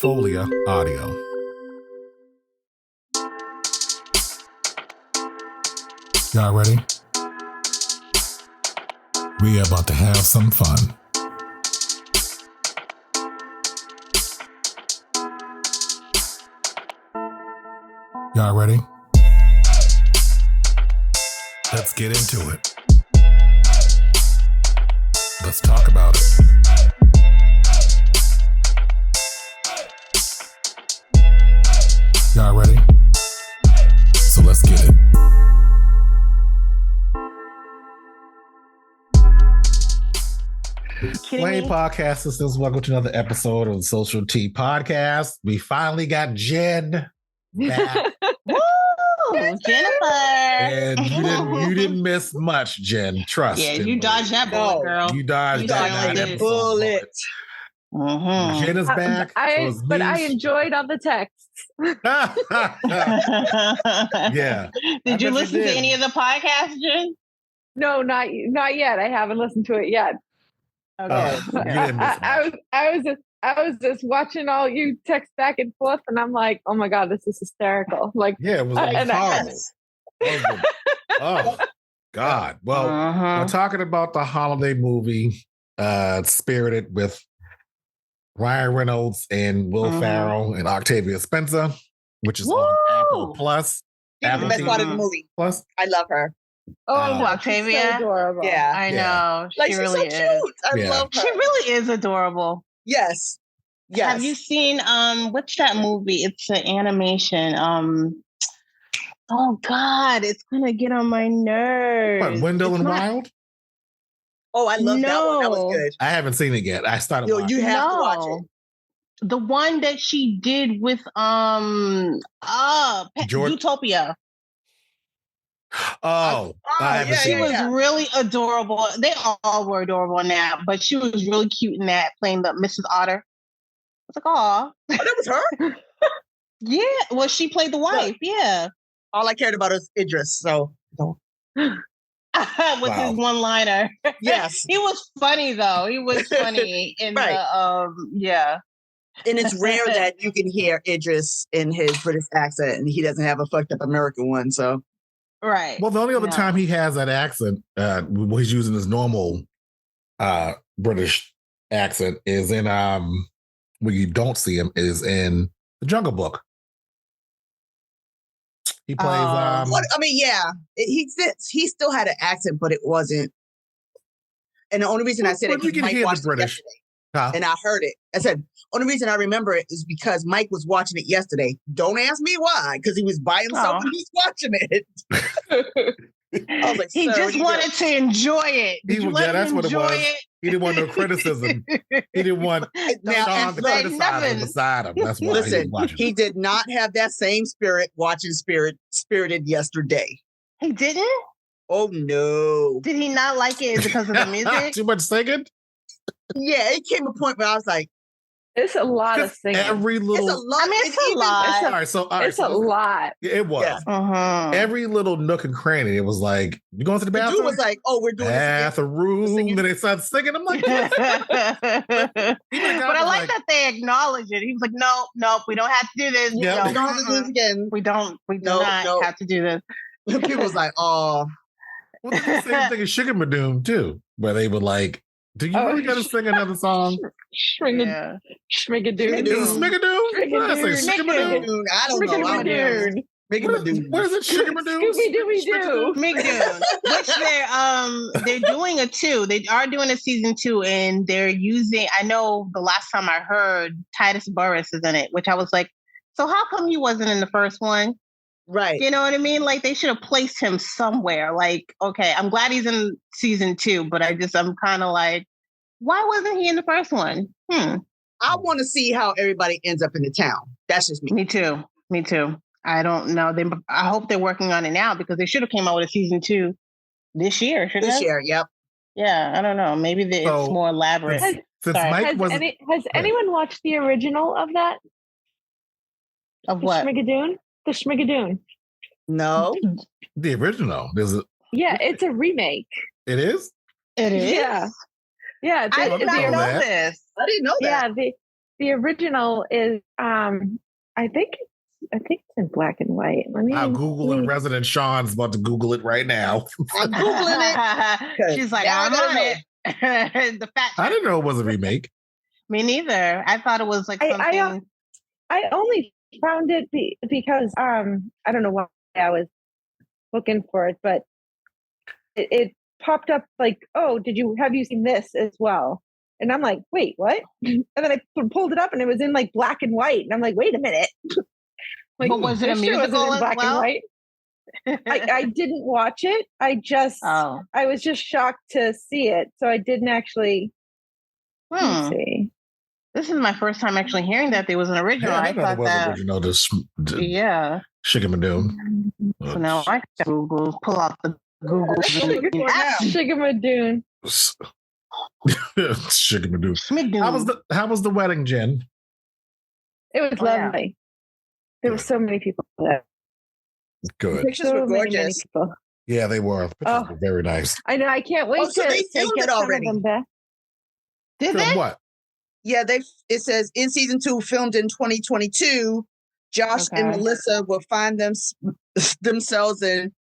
Folia Audio. Y'all ready? We are about to have some fun. Y'all ready? Let's get into it. Let's talk about it. Y'all ready? So let's get it. Hey, podcast listeners, welcome to another episode of the Social Tea Podcast. We finally got Jen back. Woo! Jennifer. And you didn't miss much, Jen. Trust. Yeah, you dodged that bullet, girl. You dodged that bullet. Mm-hmm. Jen is back. But I enjoyed all the texts. Yeah. Did you listen to any of the podcasts, Jen? No, not yet. I haven't listened to it yet. Okay. I was just watching all you text back and forth, and I'm like, oh my God, this is hysterical. Like, yeah, it was horrible. Oh God. Well, we're talking about the holiday movie, Spirited, with Ryan Reynolds and Will Ferrell and Octavia Spencer, which is on Apple Plus. She's the best part of the movie. Plus, I love her. Oh, Octavia. So adorable. Yeah. I know. Like, she she's really so is. cute. I love her. She really is adorable. Yes. Have you seen what's that movie? It's an animation. Oh God, it's gonna get on my nerves. what, Wendell and Wild? Oh, I love that one. That was good. I haven't seen it yet. I started watching. You have to watch it. The one that she did with Zootopia. Oh, I haven't seen She was really adorable. They all were adorable in that, but she was really cute in that, playing the Mrs. Otter. I was like, aw. Oh, that was her? Yeah. Well, she played the wife. Yeah. All I cared about is Idris. So. With his one-liner. Yes. He was funny, though. He was funny in the, yeah. And it's rare that you can hear Idris in his British accent, and he doesn't have a fucked up American one, so. Right. Well, the only other time he has that accent, he's using his normal British accent, is in where you don't see him is in The Jungle Book. He plays. He still had an accent, but it wasn't. And the only reason I said it because Mike watched it yesterday, and I heard it. I said, only reason I remember it is because Mike was watching it yesterday. Don't ask me why, because he was by himself and he's watching it. I was like, he just wanted to enjoy it. That's what it was. He didn't want no criticism. He didn't want Shawn to criticize him beside him. That's why he was watching. He did not have that same spirit watching Spirited yesterday. He didn't? Oh, no. Did he not like it because of the music? Too much singing? Yeah, it came a point where I was like, it's a lot of singing. It's a lot. It's a lot. It was. Yeah. Every little nook and cranny. It was like, you going to the bathroom? The dude was like, oh, we're doing bathroom. And then they started singing. I'm like, but I like that they acknowledge it. He was like, no, we don't have to do this. Yep. We don't have to do this again. We do not have to do this. People was like, oh. Well, the same thing as Sugar Madoom, too, where they were like, do you really got to sing another song? Schmigadoon. Is it Smigadoon? Schmigadoon. I don't know. Schmigadoon. What is it? Sugar Madoon? Scooby-Dooby-Doo. Schmigadoon. Which they're doing a 2. They are doing a season 2, and they're using, I know the last time I heard Titus Burris is in it, which I was like, so how come he wasn't in the first one? Right. You know what I mean? Like, they should have placed him somewhere. Like, okay, I'm glad he's in season 2, but I'm kind of like, why wasn't he in the first one? I want to see how everybody ends up in the town. That's just me. Me too. I don't know. I hope they're working on it now, because they should have came out with a season 2 this year. This year, yep. Yeah, I don't know. Maybe it's more elaborate. Has anyone watched the original of that? Of what? The Schmigadoon. No. The original. Yeah, it's a remake. It is? It is? Yeah. Yeah. I did not know this. I didn't know that. Yeah, the original is I think it's in black and white. I'll Google it. Resident Shawn's about to Google it right now. I'm Googling it. She's like, I'm on it. The fact I didn't know it was a remake. Me neither. I thought it was like something. I only found it because I don't know why I was looking for it, but it popped up like, oh, have you seen this as well? And I'm like, wait, what? And then I pulled it up and it was in like black and white. And I'm like, wait a minute. Like, but was it a musical as black well? And white? I didn't watch it. I was just shocked to see it. So I didn't actually see. This is my first time actually hearing that there was an original. Yeah, I thought that original. Yeah. Shigamadoon. So now I can Google, pull out the Google. Shigamadoon. Shigamadoon. How was the wedding, Jen? It was lovely. Yeah. There were so many people there. Good. The pictures were gorgeous. Many yeah, they were. Pictures were very nice. I know. I can't wait so they filmed it already. Did they? What? Yeah, it says in season 2, filmed in 2022, Josh and Melissa will find themselves in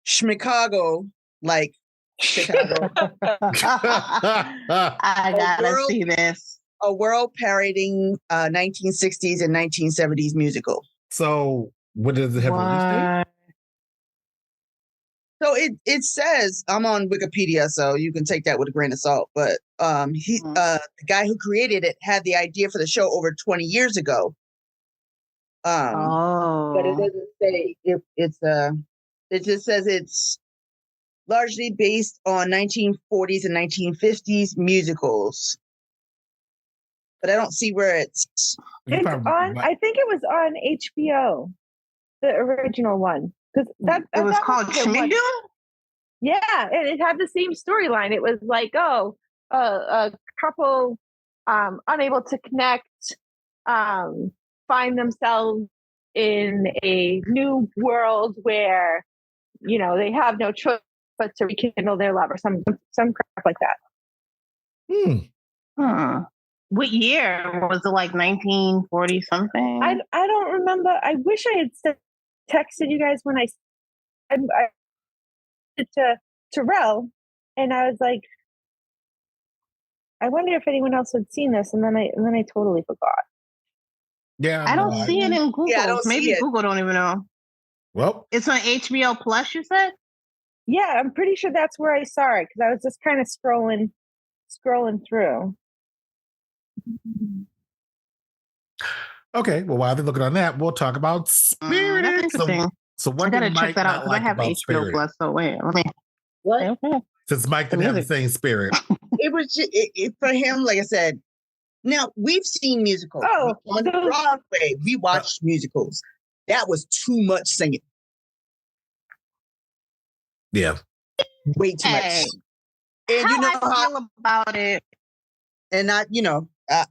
Chicago, like Chicago. I gotta see this. A world parodying 1960s and 1970s musical. So, what does it have release date? So it says, I'm on Wikipedia, so you can take that with a grain of salt. But the guy who created it had the idea for the show over 20 years ago. But it doesn't say if it's it just says it's largely based on 1940s and 1950s musicals. But I don't see where it's on. I think it was on HBO, the original one, because it was called Schmigdoon. Yeah, and it had the same storyline. It was like, a couple unable to connect, find themselves in a new world where they have no choice but to rekindle their love, or some crap like that. What year was it? Like 1940 something? I don't remember. I wish I had texted you guys when I to Terrell, and I was like, I wonder if anyone else had seen this, and then I totally forgot. Yeah, I don't see it in Google. Yeah, maybe Google don't even know. Well, it's on HBO Plus. You said? Yeah, I'm pretty sure that's where I saw it because I was just kind of scrolling through. Okay, well, while they're looking on that, we'll talk about Spirited. So what? I gotta check that out because I have HBO Plus. So wait, let me. What? Okay. Since Mike didn't have the same Spirit, it was just, for him. Like I said, now we've seen musicals. On Broadway, we watched musicals. That was too much singing. Yeah, way too much. And how I feel about it. And I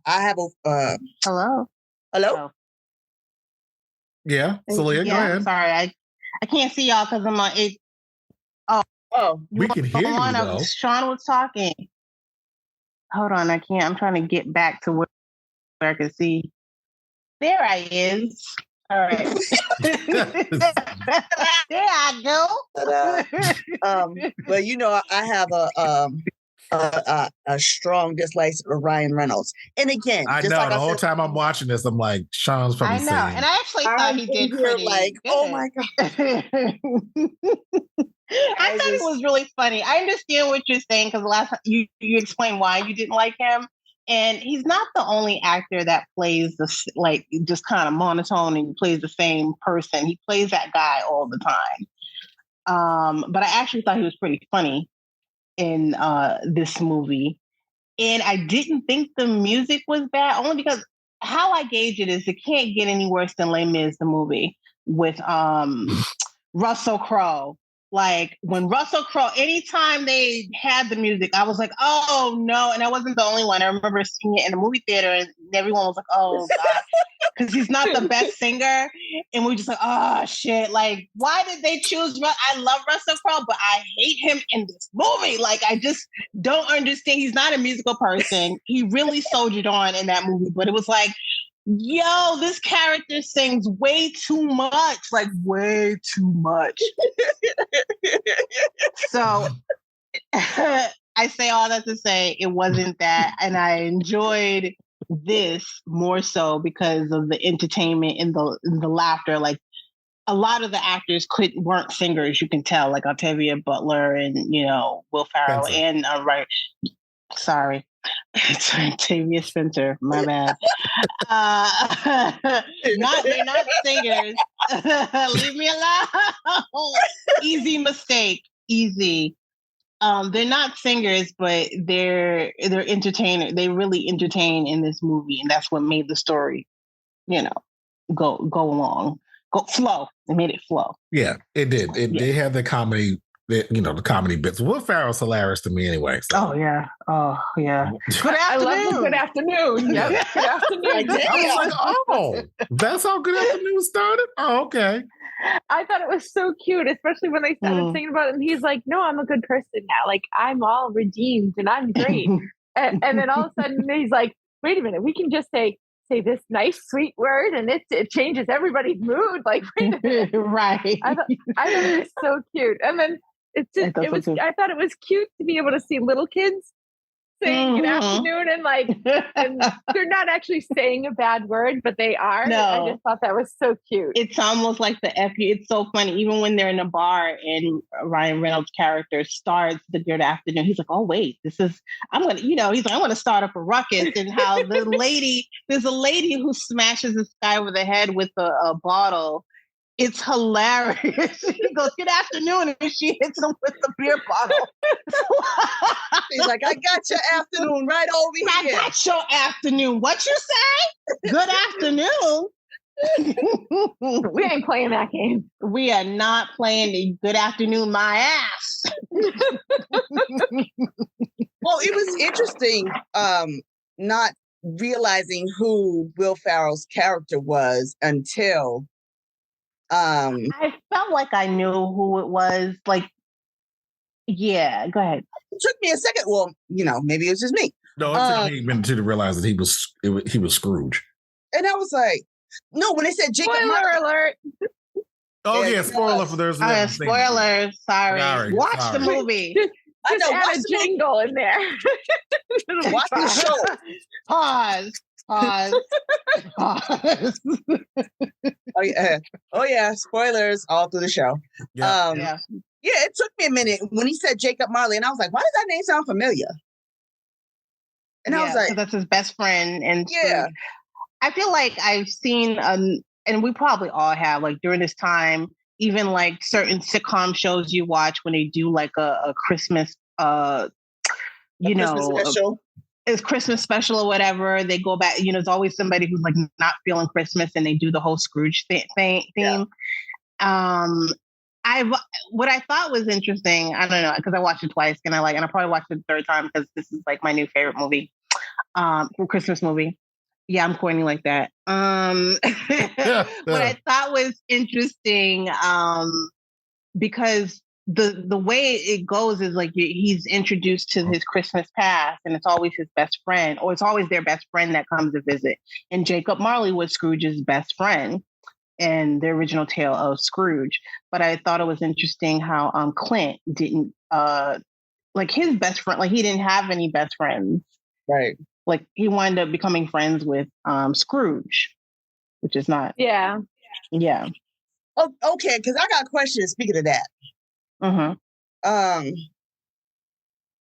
have a hello. Hello. Yeah, Saleia, go ahead. Sorry, I can't see y'all because I'm on 8. Oh, we can hear you though. Shawn was talking. Hold on, I can't. I'm trying to get back to where I can see. There I is. All right. There I go. But I have a strong dislike of Ryan Reynolds. And again, I know like the whole time I'm watching this, I'm like, Shawn's probably saying. I know, and I actually thought he did pretty like, good. Oh my God. I thought it was really funny. I understand what you're saying because last time you explained why you didn't like him. And he's not the only actor that plays this, like, just kind of monotone and plays the same person. He plays that guy all the time. But I actually thought he was pretty funny in this movie. And I didn't think the music was bad, only because how I gauge it is it can't get any worse than Les Mis, the movie, with Russell Crowe. Like when Russell Crowe, anytime they had the music, I was like, oh no. And I wasn't the only one. I remember seeing it in a movie theater and everyone was like, oh God. because he's not the best singer. And we're just like, oh shit. Like, why did they choose? I love Russell Crowe, but I hate him in this movie. Like, I just don't understand. He's not a musical person. He really soldiered on in that movie, but it was like, yo, this character sings way too much. Like, way too much. So I say all that to say it wasn't that. And I enjoyed this more so because of the entertainment and the laughter. Like, a lot of the actors weren't singers, you can tell, like Octavia Butler and, Will Ferrell Spencer. And right. Sorry. Octavia Spencer, my bad. They're not singers. Leave me alone. Easy mistake. Easy. They're not singers, but they're entertainers. They really entertain in this movie, and that's what made the story, go along, flow. It made it flow. Yeah, it did. They had the comedy. The comedy bits. Will Ferrell's hilarious to me anyway. So. Oh yeah. Good afternoon. I love the good afternoon. Yep. Good afternoon. I was like, that's how Good Afternoon started? Oh, okay. I thought it was so cute, especially when they started singing about it. And he's like, no, I'm a good person now. Like, I'm all redeemed and I'm great. and then all of a sudden he's like, wait a minute, we can just say this nice, sweet word and it changes everybody's mood. Like, wait a minute. Right. I thought it was so cute. And then I thought it was cute to be able to see little kids saying good afternoon and they're not actually saying a bad word, but they are. No. I just thought that was so cute. It's almost like the FU. It's so funny. Even when they're in a bar and Ryan Reynolds' character starts the good afternoon, he's like, oh wait, he's like, I want to start up a ruckus. And how there's a lady who smashes this guy over the head with a bottle. It's hilarious. She goes, good afternoon, and she hits him with the beer bottle. She's like, I got your afternoon right over here. I got your afternoon. What you say? Good afternoon. We ain't playing that game. We are not playing the good afternoon, my ass. Well, it was interesting not realizing who Will Ferrell's character was until... I felt like I knew who it was. Like, yeah, go ahead. It took me a second. Well, maybe it was just me. No, it took me a minute to realize that he was Scrooge. And I was like, no, when they said Jacob Spoiler alert. Oh yeah, spoiler for those. Spoilers. Sorry. Watch the movie. I know. Watch a jingle in there. Watch the show. Pause. Oh yeah, spoilers all through the show. Yeah, it took me a minute when he said Jacob Marley, and I was like, why does that name sound familiar? And I was like, that's his best friend. And yeah, I feel like I've seen and we probably all have, like, during this time, even like certain sitcom shows you watch when they do like a Christmas Christmas special. It's Christmas special or whatever. They go back, there's always somebody who's like not feeling Christmas and they do the whole Scrooge theme. Yeah. What I thought was interesting, I don't know, because I watched it twice and I probably watched it the third time because this is like my new favorite movie, Christmas movie. Yeah, I'm corny like that. What I thought was interesting, because the way it goes is like he's introduced to his Christmas past, and it's always his best friend, or it's always their best friend that comes to visit. And Jacob Marley was Scrooge's best friend in the original tale of Scrooge. But I thought it was interesting how Clint didn't like his best friend, like he didn't have any best friends. Right. Like he wound up becoming friends with Scrooge, which is not. Yeah. Yeah. Oh, okay, because I got questions. Speaking of that.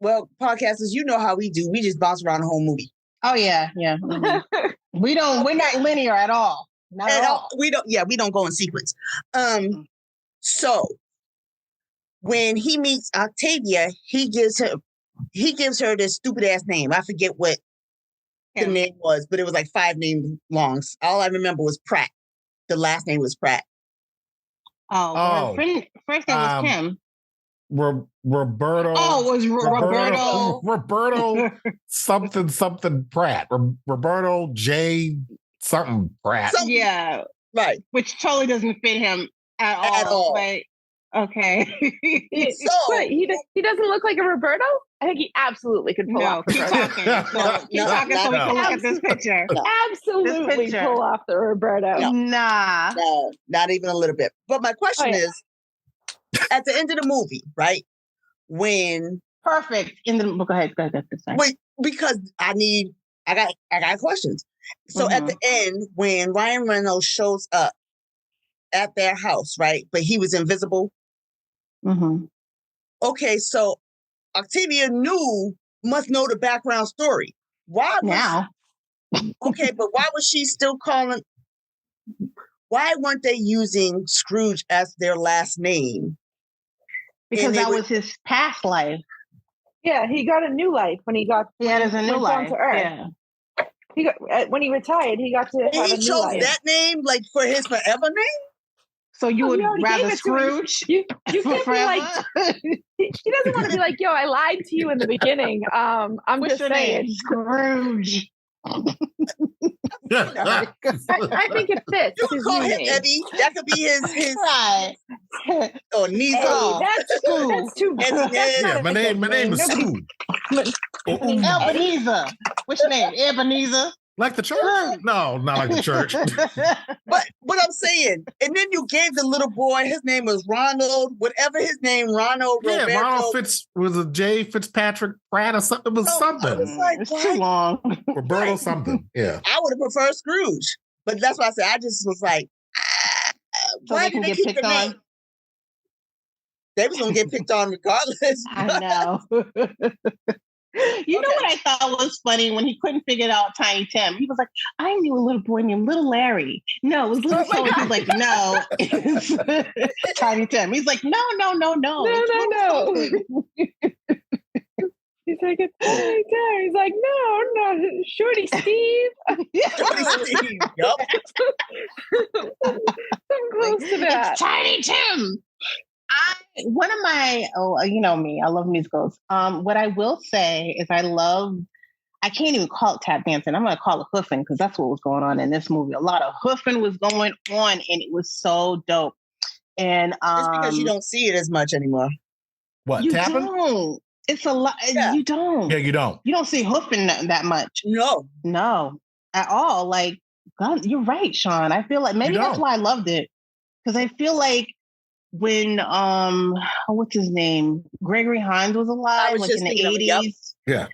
Well, podcasters, you know how we do. We just bounce around the whole movie. Oh yeah. Mm-hmm. We're not linear at all. Not at all. We don't go in sequence. So when he meets Octavia, he gives her this stupid ass name. I forget what the name was, but it was like 5 names long. All I remember was Pratt. The last name was Pratt. First name was Kim. Roberto. Oh, it was Roberto. Roberto something Pratt. Roberto J something brat. Yeah. Right. Which totally doesn't fit him at all. Like, okay. So he doesn't look like a Roberto? I think he absolutely could pull off keep Roberto. talking so we can look at this picture. Absolutely pull off the Roberto. No. Nah. No, not even a little bit. But my question is, at the end of the movie, right? When perfect in the go ahead. Wait, because I got questions. So at the end, when Ryan Reynolds shows up at their house, right? But he was invisible. Okay, so Octavia must know the background story. Why now? Okay, but why was she still calling? Why weren't they using Scrooge as their last name? Because that was his past life. Yeah, he got a new life when he got. He had a new life. To Earth. Yeah. He got when he retired. He got to have a new life. He chose that name like for his forever name. So you would rather Scrooge? You can't be like. He doesn't want to be like, yo, I lied to you in the beginning. I'm What's just saying, Scrooge. I think it fits. You can call him Eddie. That could be his right. Or Nizo. That's too bad. Yeah, my name is Scrooge. Ebenezer. What's your name? Ebenezer. Like the church? No, not like the church. But what I'm saying, and then you gave the little boy, his name was Ronald, whatever his name, Ronald. Yeah, Roberto. Ronald was a J. Fitzpatrick Pratt or something. It was something. I was like, it's too long. Roberto something. Yeah. I would have preferred Scrooge, but that's why I said I just was like, why did they keep the name? They was gonna get picked on regardless. I know. You know what I thought was funny when he couldn't figure out Tiny Tim? He was like, I knew a little boy named Little Larry. No, it was Little Tony. He was like, no, it's Tiny Tim. He's like, no. No. He's like, it's Tiny Tim. He's like, no, Shorty Steve. Shorty Steve. Yup. I'm close to that. It's Tiny Tim. One of my you know me, I love musicals. What I will say is I can't even call it tap dancing. I'm gonna call it hoofing because that's what was going on in this movie. A lot of hoofing was going on and it was so dope. And just because you don't see it as much anymore. What, you tapping? Don't. It's a lot. Yeah. You don't. Yeah, you don't. You don't see hoofing that much. No, at all. Like, God, you're right, Shawn. I feel like maybe that's why I loved it. Because I feel like when what's his name? Gregory Hines was alive, like in the 80s. Yeah.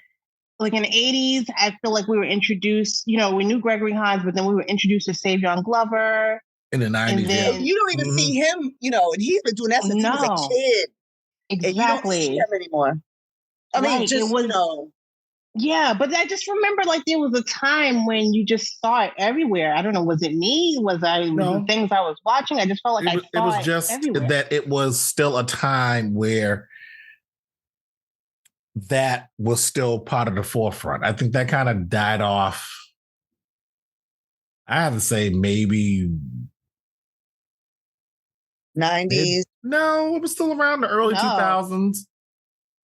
Like in the 80s, I feel like we were introduced, we knew Gregory Hines, but then we were introduced to Savion Glover. In the 90s, then, you don't even see him, and he's been doing that since he was a kid. Exactly. And you don't see him anymore. I mean, just, Yeah, but I just remember like there was a time when you just saw it everywhere. I don't know, was it me? Was the things I was watching? I just felt like it was just everywhere. That it was still a time where that was still part of the forefront. I think that kind of died off. I have to say maybe 90s. No, it was still around the early 2000s.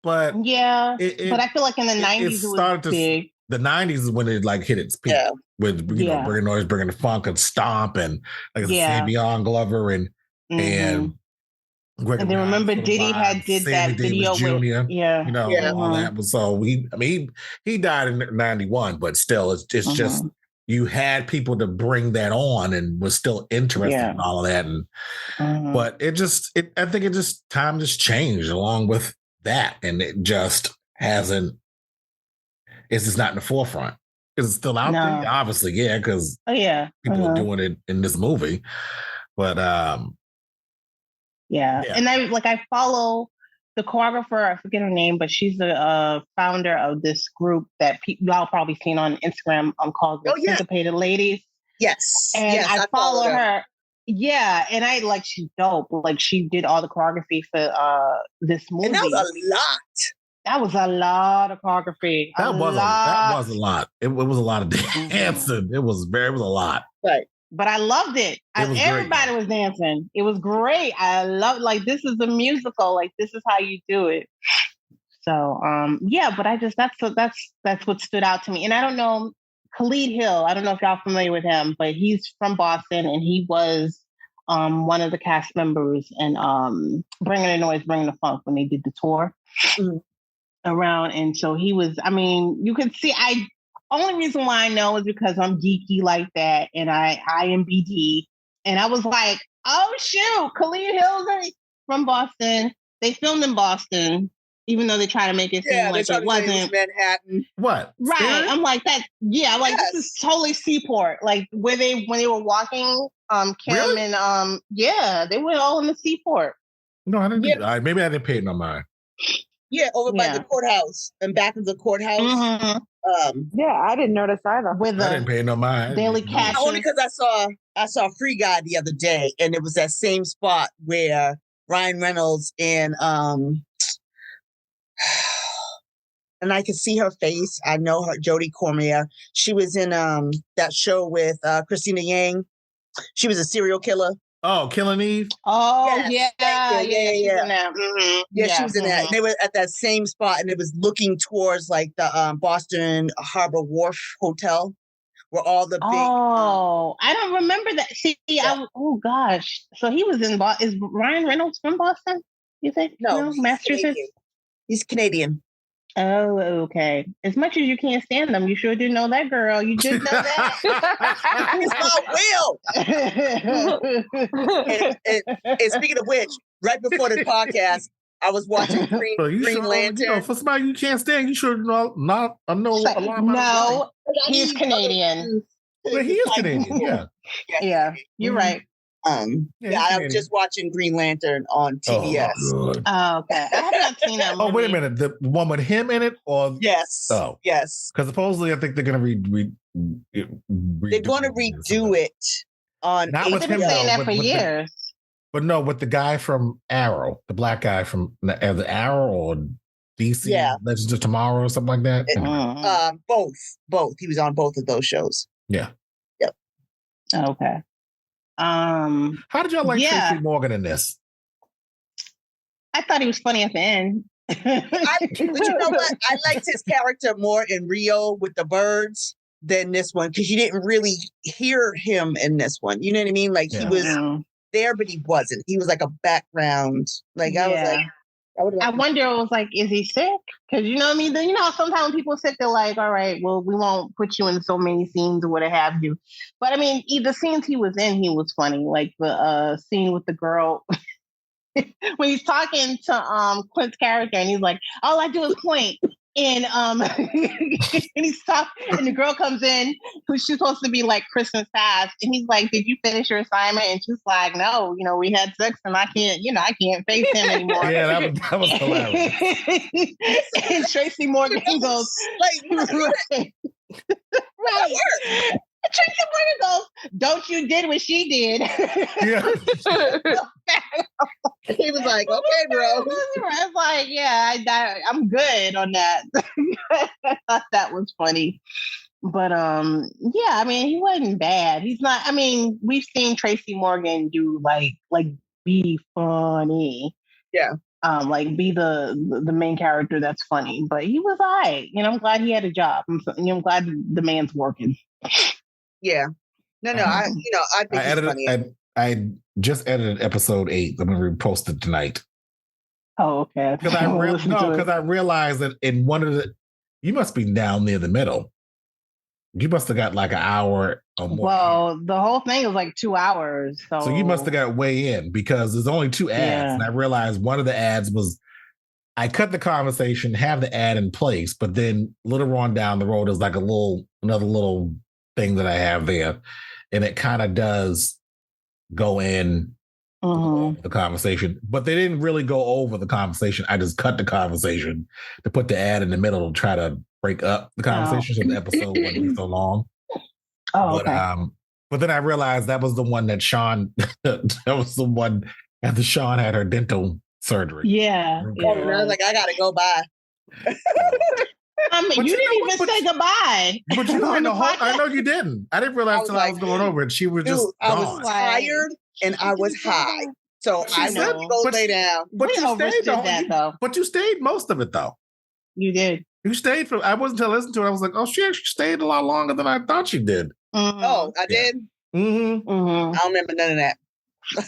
But but I feel like in the 90s it was big. The 90s is when it like hit its peak with bringing noise, bringing the funk and stomp and like Savion Glover and Gregory. And then remember Diddy did that video with all that was so he died in 91, but still it's just you had people to bring that on and was still interested in all of that and but I think time just changed along with that, and it just hasn't. It's just not in the forefront. Is it still out there? Obviously, because people are doing it in this movie. But and I follow the choreographer. I forget her name, but she's the founder of this group that y'all probably seen on Instagram called the Syncopated Ladies. Yes, and I follow her. Yeah, and she's dope. Like she did all the choreography for this movie. And that was a lot. That was a lot of choreography. That was a lot. It was a lot of dancing. It was a lot. Right. But I loved it. Everybody was dancing. It was great. I love this is a musical. Like this is how you do it. So but I just that's what stood out to me. And I don't know Khalid Hill. I don't know if y'all familiar with him, but he's from Boston, and he was one of the cast members in Bringing the Noise, Bringing the Funk when they did the tour around. And so he was, I mean, you could see, only reason why I know is because I'm geeky like that, and I am BD. And I was like, oh, shoot, Khalid Hill's from Boston. They filmed in Boston, even though they try to make it seem like it wasn't Manhattan. What? Right. Spirit? I'm like that. Yeah. Like this is totally Seaport. Like when they were walking, Kim really? and yeah, they were all in the Seaport. No, I didn't. Maybe I didn't pay no mind. Yeah, over by the courthouse and back of the courthouse. Mm-hmm. Yeah, I didn't notice either. I didn't pay no mind. Daily Cash. Only because I saw Free Guy the other day, and it was that same spot where Ryan Reynolds and I could see her face. I know her, Jodie Cormier. She was in that show with Christina Yang. She was a serial killer. Oh, Killing Eve? Oh, yes. yeah. She was in that. Mm-hmm. Yeah, she was in that. And they were at that same spot, and it was looking towards like the Boston Harbor Wharf Hotel, where all the big. Oh, I don't remember that. See, oh gosh. So he was in Boston. Is Ryan Reynolds from Boston? You think? No, Massachusetts. He's Canadian. Oh, okay. As much as you can't stand them, you sure do know that, girl. You did know that. It's my will. and speaking of which, right before the podcast, I was watching Green Lantern. For somebody you can't stand, you should know a lot about. No, he's Canadian. Well, he is Canadian. Yeah, you're right. I was just watching Green Lantern on TBS. Oh, okay. I have not seen that movie. Oh, wait a minute. The one with him in it? Or yes. Oh, yes. Because supposedly, I think they're going to they're going to redo it on. They've been saying that for years. But no, with the guy from Arrow, the black guy from the Arrow or DC Legends of Tomorrow or something like that. Both. He was on both of those shows. Yeah. Yep. Okay. How did y'all like Tracy Morgan in this? I thought he was funny at the end. But you know what? I liked his character more in Rio with the birds than this one, because you didn't really hear him in this one. You know what I mean? Like he was there, but he wasn't. He was like a background. Like I was like, I wonder, it was like, is he sick? Because you know what I mean? You know, sometimes when people are sick, they're like, all right, well, we won't put you in so many scenes or what have you. But I mean, the scenes he was in, he was funny. Like the scene with the girl when he's talking to Quint's character, and he's like, all I do is point. And and he's talking, and the girl comes in, who's supposed to be like Kristen Fast, and he's like, "Did you finish your assignment?" And she's like, "No, we had sex, and I can't face him anymore." Yeah, that was hilarious. And Tracy Morgan goes, "Right." Tracy Morgan goes, "Don't you did what she did?" Yeah. He was like, "Okay, bro." I was like, "Yeah, I'm good on that." I thought that was funny, but yeah, I mean, he wasn't bad. He's not. I mean, we've seen Tracy Morgan do like be funny, like be the main character that's funny. But he was alright. I'm glad he had a job. I'm glad the man's working. Yeah. No, I think he's funny. I just edited episode 8. I'm going to repost it tonight. Oh, okay. Because I realized that in one of you must be down near the middle. You must have got like an hour or more. Well, the whole thing is like 2 hours. So you must have got way in, because there's only 2 ads. Yeah. And I realized one of the ads was, I cut the conversation, have the ad in place, but then later on down the road, there's like another little thing that I have there. And it kind of does go in the conversation, but they didn't really go over the conversation. I just cut the conversation to put the ad in the middle to try to break up the conversation so the episode wouldn't be so long. Oh, but then I realized that was the one that Shawn, that was the one after Shawn had her dental surgery. Yeah. And I was like, I gotta go by. You didn't even say goodbye. But you were in the whole. I know you didn't. I didn't realize until I was going over it. She was just I gone. was tired and I was high, so I know to go lay down. But you stayed though. But you stayed most of it though. You did. You stayed for. I wasn't until I listened to it. I was like, oh, she actually stayed a lot longer than I thought she did. Mm-hmm. Oh, I did. Mm-hmm. I don't remember none of that.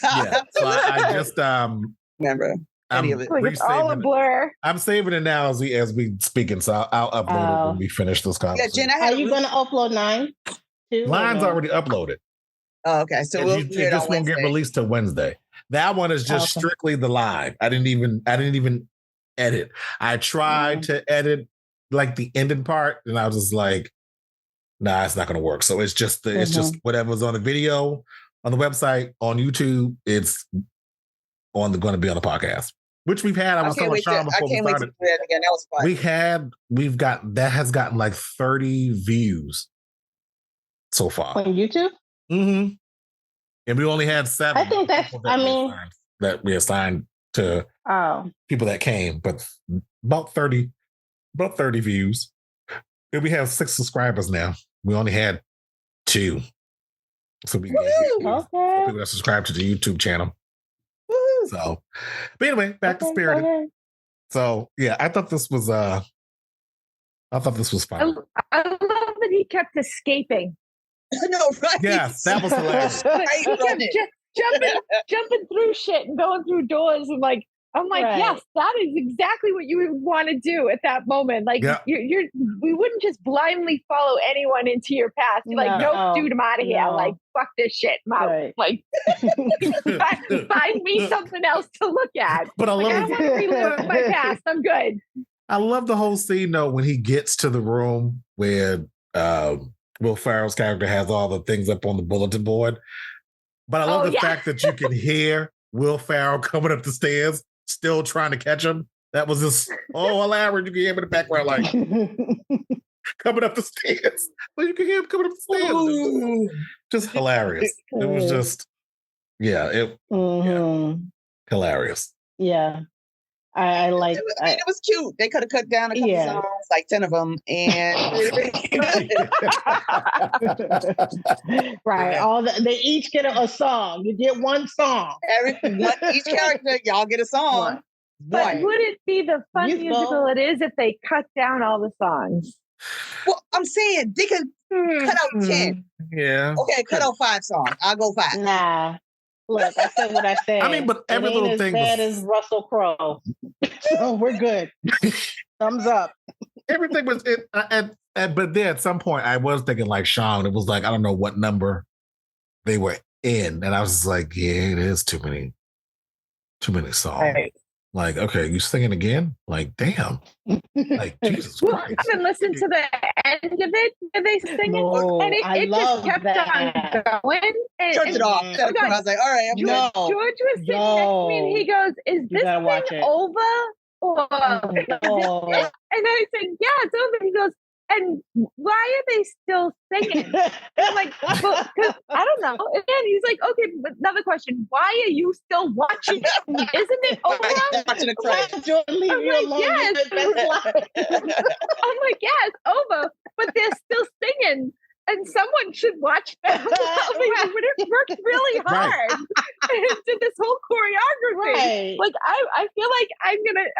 Yeah, so I just remember any of it. Like it's all a blur. I'm saving it now as we speaking, so I'll upload it when we finish this conversation. Yeah, Jen, are you going to upload 9? Line's already uploaded. Oh, okay. So it just won't get released till Wednesday. That one is just strictly the live. I didn't even edit. I tried to edit like the ending part, and I was just like, nah, it's not going to work. So it's just it's just whatever's on the video, on the website, on YouTube. It's going to be on the podcast, which we've had. I was telling Shawn before we started. To that again. That was fun. That has gotten like 30 views so far on YouTube. Mm-hmm. And we only had 7. I think that's. That we assigned to people that came, but about 30 views. And we have 6 subscribers now. We only had 2, so we get people that subscribe to the YouTube channel. Woo-hoo. So, but anyway, back to Spirited. Okay. So yeah, I thought this was fun. I love that he kept escaping. No, right? Yes, that was hilarious. He kept jumping through shit and going through doors and like, I'm like, yes, that is exactly what you would want to do at that moment. Like, we wouldn't just blindly follow anyone into your path. You're like, nope, dude, I'm out of here. Like, fuck this shit. I'm out. Right. Like, find me something else to look at. But I love I don't want to relive my past. I'm good. I love the whole scene though when he gets to the room where Will Ferrell's character has all the things up on the bulletin board. But I love the fact that you can hear Will Ferrell coming up the stairs, still trying to catch him. That was just hilarious. You can hear him in the background, like coming up the stairs. But you can hear him coming up the stairs. Ooh. Just hilarious. It was just, hilarious. Yeah. I like it. It was cute. They could have cut down a couple songs, like 10 of them, and right. They each get a song. You get one song. Each character, y'all get a song. But would it be the fun musical it is if they cut down all the songs? Well, I'm saying they could cut out 10. Yeah. Okay, cut out 5 songs. I'll go 5. Nah. Look, I said what I said. I mean, but every little thing as bad as Russell Crowe. So we're good. Thumbs up. Everything was it. But then at some point, I was thinking like Shawn. It was like I don't know what number they were in, and I was just like, yeah, it is too many songs. Right. Like, okay, you singing again? Like, damn. Like, Jesus Christ. I haven't listened to the end of it. Did they sing it? And it just kept on going. Turned it off. I was like, all right, I'm good. George was sitting next to me and he goes, is this thing over? Or and I said, yeah, it's over. He goes, and why are they still singing? And I'm like, well, I don't know. And he's like, okay, but another question. Why are you still watching? Isn't it over? I'm watching the credits. I'm like, yes. I'm like, yeah, it's over, but they're still singing. And someone should watch them. I mean, it worked really hard to this whole choreography. Right. Like, I feel like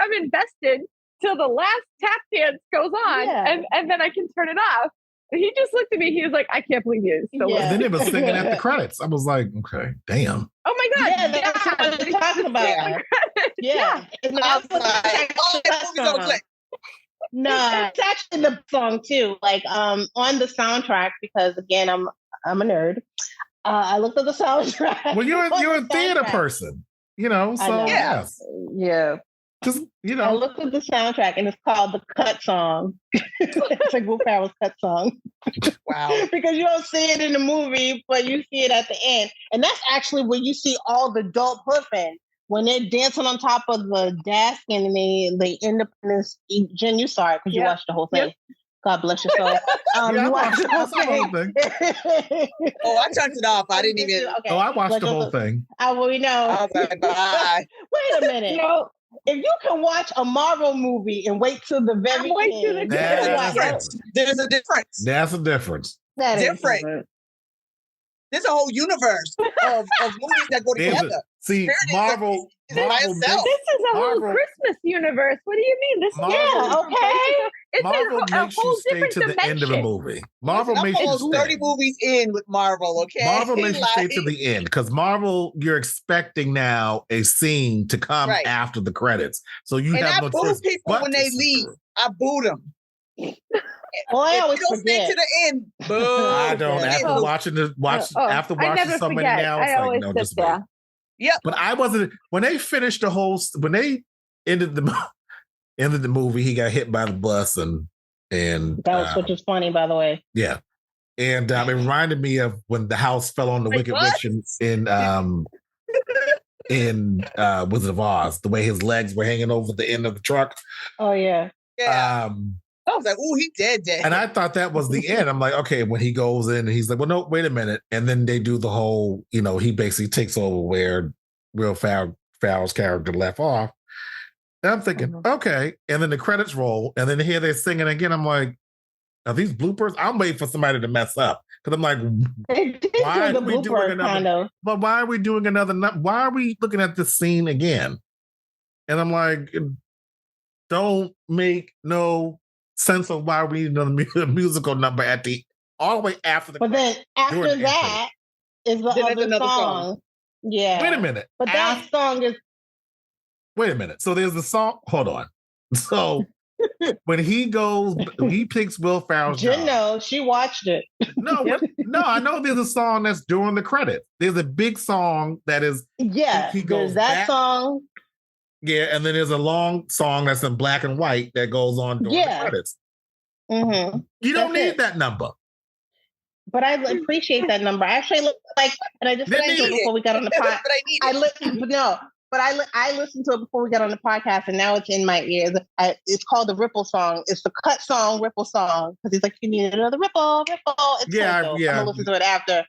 I'm invested till the last tap dance goes on, and then I can turn it off. He just looked at me. He was like, "I can't believe you." So then they were singing at the credits. I was like, "Okay, damn." Oh my god! Yeah, that's what we're talking about. Yeah, and that's what no, it's actually the song too. Like on the soundtrack, because again, I'm a nerd. I looked at the soundtrack. Well, you're a theater person, so yeah. Just, I looked at the soundtrack and it's called the Cut Song. It's like Will Ferrell's Cut Song. Wow. Because you don't see it in the movie, but you see it at the end. And that's actually where you see all the dope hoofing. When they're dancing on top of the desk and they end up in this. Jen, you saw it because you watched the whole thing. Yep. God bless your soul. You watched the whole thing. Oh, I turned it off. I didn't even. Okay. Oh, I watched the whole thing. We know. I was like, bye. Wait a minute. If you can watch a Marvel movie and wait till the very end, there's a difference. That's a difference. That is different. There's a whole universe of movies that go together. Marvel. This is a whole Christmas universe. What do you mean? This it's Marvel makes you stay to the end of the movie. Marvel makes you stay. 30 movies in with Marvel, okay? Marvel makes you stay to the end because Marvel, you're expecting now a scene to come after the credits. So you have no choice. I boo people when they leave. I boo them. Well, I always forget to the end. Boo. I don't. After watching so many now, it's like no, just wait. Yep. But I wasn't when they finished when they ended the movie. He got hit by the bus and that was which is funny, by the way. Yeah, and it reminded me of when the house fell on the Wicked Witch in Wizard of Oz. The way his legs were hanging over the end of the truck. Oh yeah. I was like, "Oh, he dead." And I thought that was the end. I'm like, okay, when he goes in, and he's like, "Well, no, wait a minute." And then they do the whole, he basically takes over where Will Ferrell's character left off. And I'm thinking, okay. And then the credits roll, and then here they're singing again. I'm like, are these bloopers? I'm waiting for somebody to mess up because I'm like, why are we doing another? But why are we doing another? Why are we looking at this scene again? And I'm like, don't make no sense of why we need another musical number all the way after the. But then after that is the other song. Yeah. Wait a minute. But that song is. Wait a minute. So there's the song. Hold on. So when he picks Will Ferrell's Jen knows, she watched it. No, I know there's a song that's during the credits. There's a big song that is. Yeah. He goes that song. Yeah, and then there's a long song that's in black and white that goes on during the credits. Mm-hmm. You don't need that number. But I appreciate that number. I actually look like, and I just listened to it before we got on the podcast. I listened to it before we got on the podcast, and now it's in my ears. It's called the Ripple song. It's the cut song, Ripple song, because he's like, "You need another ripple." It's I'm gonna listen to it after.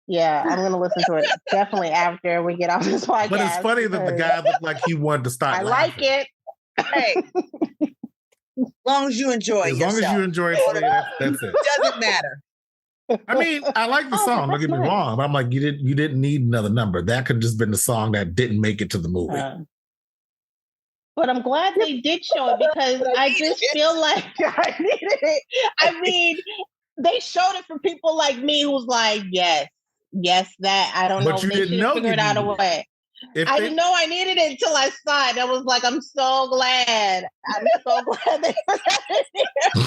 Yeah, I'm gonna listen to it definitely after we get off this podcast. But it's funny that the guy looked like he wanted to start. I like it. Hey, as long as you enjoy it. As long as you enjoy it, that's it. Doesn't matter. I mean, I like the song. Don't get me wrong, but I'm like, you didn't need another number. That could have just been the song that didn't make it to the movie. But I'm glad they did show it because I just feel like I needed it. I mean, they showed it for people like me who's like, yes, that. I don't know. But you didn't know. Figured out a way. I didn't know I needed it until I saw it. I was like, I'm so glad. I'm so glad they put that in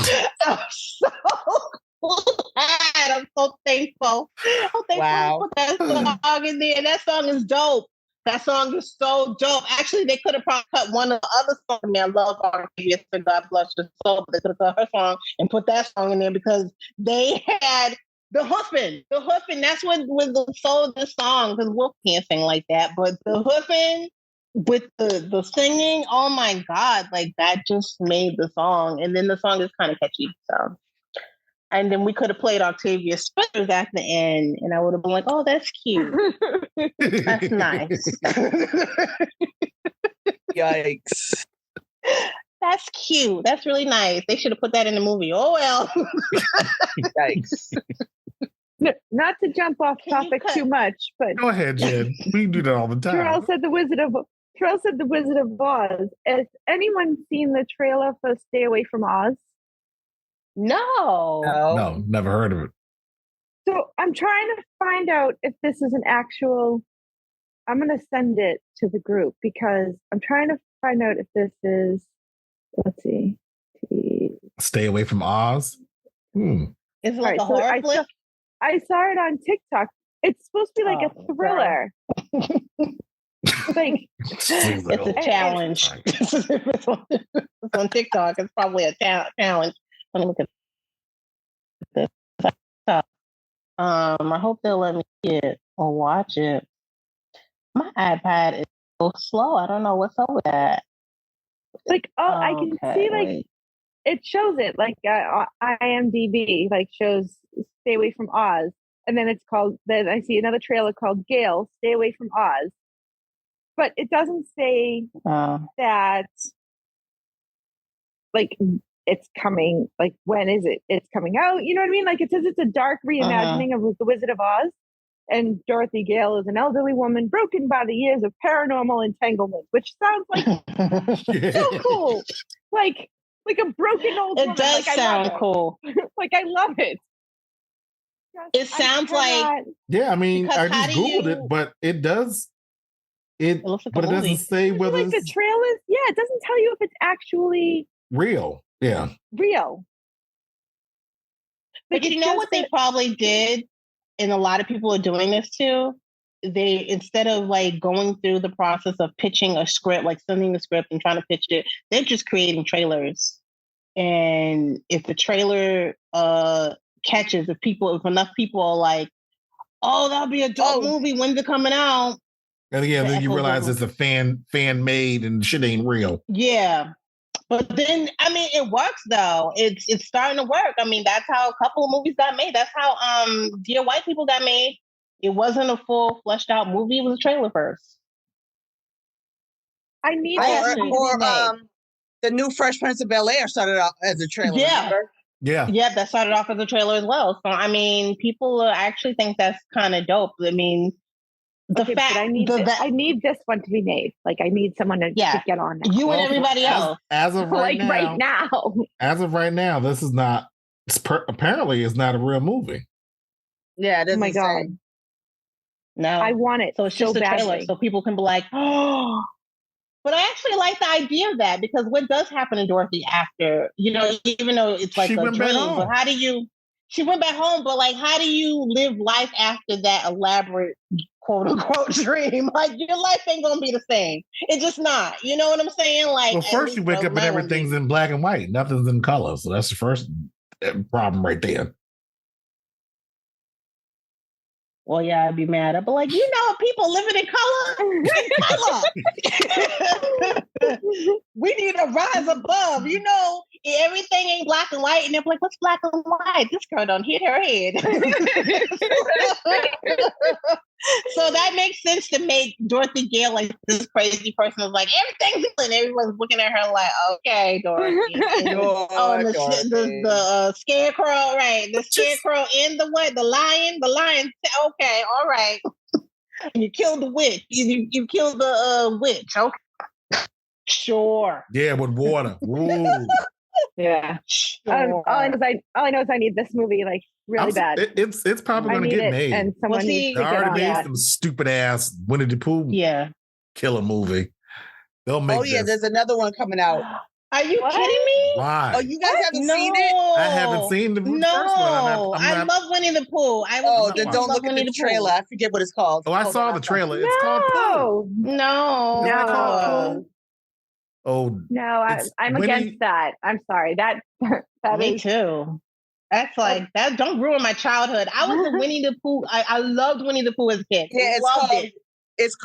there. I'm so glad. I'm so thankful. Wow. Put that song in there. That song is dope. That song is so dope. Actually, they could have probably cut one of the other songs. I mean, I love Octavia, for God bless her soul, but they could have cut her song and put that song in there because they had the hoofing. The hoofing, that's what was the soul of the song, because Wolf can't sing like that. But the hoofing with the singing, oh my God, like that just made the song. And then the song is kind of catchy. So. And then we could have played Octavia Spencer's at the end, and I would have been like, "Oh, that's cute. That's nice." Yikes! That's cute. That's really nice. They should have put that in the movie. Oh well. Yikes! Not to jump off topic too much, but go ahead, Jen. We do that all the time. Terrell said the Wizard of Oz. Has anyone seen the trailer for Stay Away from Oz? No, never heard of it. So I'm trying to find out if this is an actual. I'm going to send it to the group because I'm trying to find out if this is. Let's see. Stay Away from Oz. It's like a horror flick. I saw it on TikTok. It's supposed to be like a thriller. Like it's a challenge. It's on TikTok. It's probably a challenge. Let me look at this. I hope they'll let me see it or watch it. My iPad is so slow. I don't know what's up with that. Like, I can see like it shows it like IMDb like shows Stay Away from Oz, and then it's called. Then I see another trailer called Gale, Stay Away from Oz, but it doesn't say that like. It's coming, like, when is it? It's coming out. You know what I mean? Like, it says it's a dark reimagining of The Wizard of Oz. and Dorothy Gale is an elderly woman broken by the years of paranormal entanglement, which sounds like so cool. Like a broken old woman. It does sound cool. Like, I love it. It sounds like... Yeah, I mean, I just Googled it, but it does... It looks like but it doesn't say whether like the trailers. Yeah, it doesn't tell you if it's actually real. Yeah, real. But you know what they probably did, and a lot of people are doing this too. They, instead of like going through the process of pitching a script, like sending the script and trying to pitch it, they're just creating trailers. And if the trailer catches, if enough people are like, "Oh, that'll be a dope movie. When's it coming out?" And again, then you realize it's a fan made and shit ain't real. Yeah. But then, I mean, it works though. It's starting to work. I mean, that's how a couple of movies got made. That's how Dear White People got made. It wasn't a full fleshed out movie. It was a trailer first. I need the new Fresh Prince of Bel-Air started out as a trailer. Yeah. Remember? Yeah, that started off as a trailer as well. So, I mean, people actually think that's kind of dope. I mean, I need this one to be made. Like, I need someone to get on now. You and everybody else. As of right now. Right now. As of right now, this is not. Apparently, it's not a real movie. Yeah, it is. Oh my god. No, I want it. So it's just a trailer, so people can be like, "Oh." But I actually like the idea of that, because what does happen to Dorothy after, even though it's like a dream, but how do you? She went back home, but like, how do you live life after that elaborate quote unquote dream? Like, your life ain't gonna be the same. It's just not. You know what I'm saying? Like, well, first you wake up and everything's in black and white, nothing's in color. So that's the first problem right there. Well, yeah, I'd be mad. I'd be like, people living in color. We need to rise above. Everything ain't black and white. And they're like, what's black and white? This girl don't hit her head. So that makes sense to make Dorothy Gale like this crazy person who's like, everything's good. Everyone's looking at her like, okay, Dorothy. The scarecrow, right? The scarecrow and the what? The lion. Okay, all right. You killed the witch. You killed the witch. Okay, sure. Yeah, with water. Ooh. Yeah. Sure. All I know is I need this movie like really bad. It's probably going to get made. And someone needs to get already made some stupid ass Winnie the Pooh killer movie. They'll make. There's another one coming out. Are you kidding me? Why? Oh, you guys haven't seen it? I haven't seen the first one. I love Winnie the Pooh. Then don't look at the trailer. I forget what it's called. Oh, I saw the trailer. It's called Pooh. No. Oh no! I'm against that. I'm sorry. That me too. That's like that. Don't ruin my childhood. I was a Winnie the Pooh. I loved Winnie the Pooh as a kid. Yeah, it's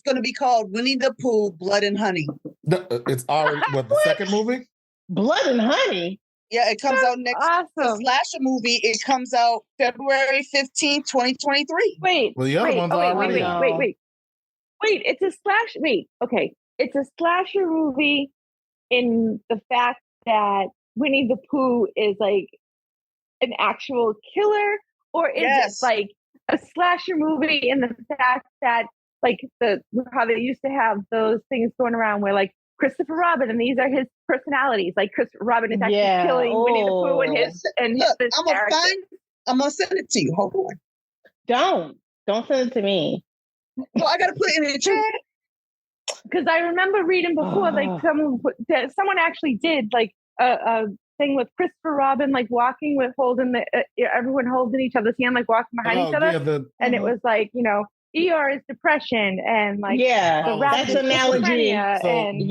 going to be called Winnie the Pooh: Blood and Honey. It's already the second movie. Blood and Honey. Yeah, it comes out next. Awesome. The slasher movie. It comes out February 15th, 2023. Wait. Well, the other one's already. Wait. It's a slash. Wait. Okay. It's a slasher movie in the fact that Winnie the Pooh is like an actual killer, or is it like a slasher movie in the fact that like how they used to have those things going around where like Christopher Robin and these are his personalities, like Christopher Robin is actually killing Winnie the Pooh and his character. I'm gonna send it to you. Hold on. Don't send it to me. Well, I gotta put it in the chat. Because I remember reading before, like someone actually did like a thing with Christopher Robin, like walking with everyone holding each other's hand, like walking behind each other, and it was like Eeyore is depression, and like that's an analogy, and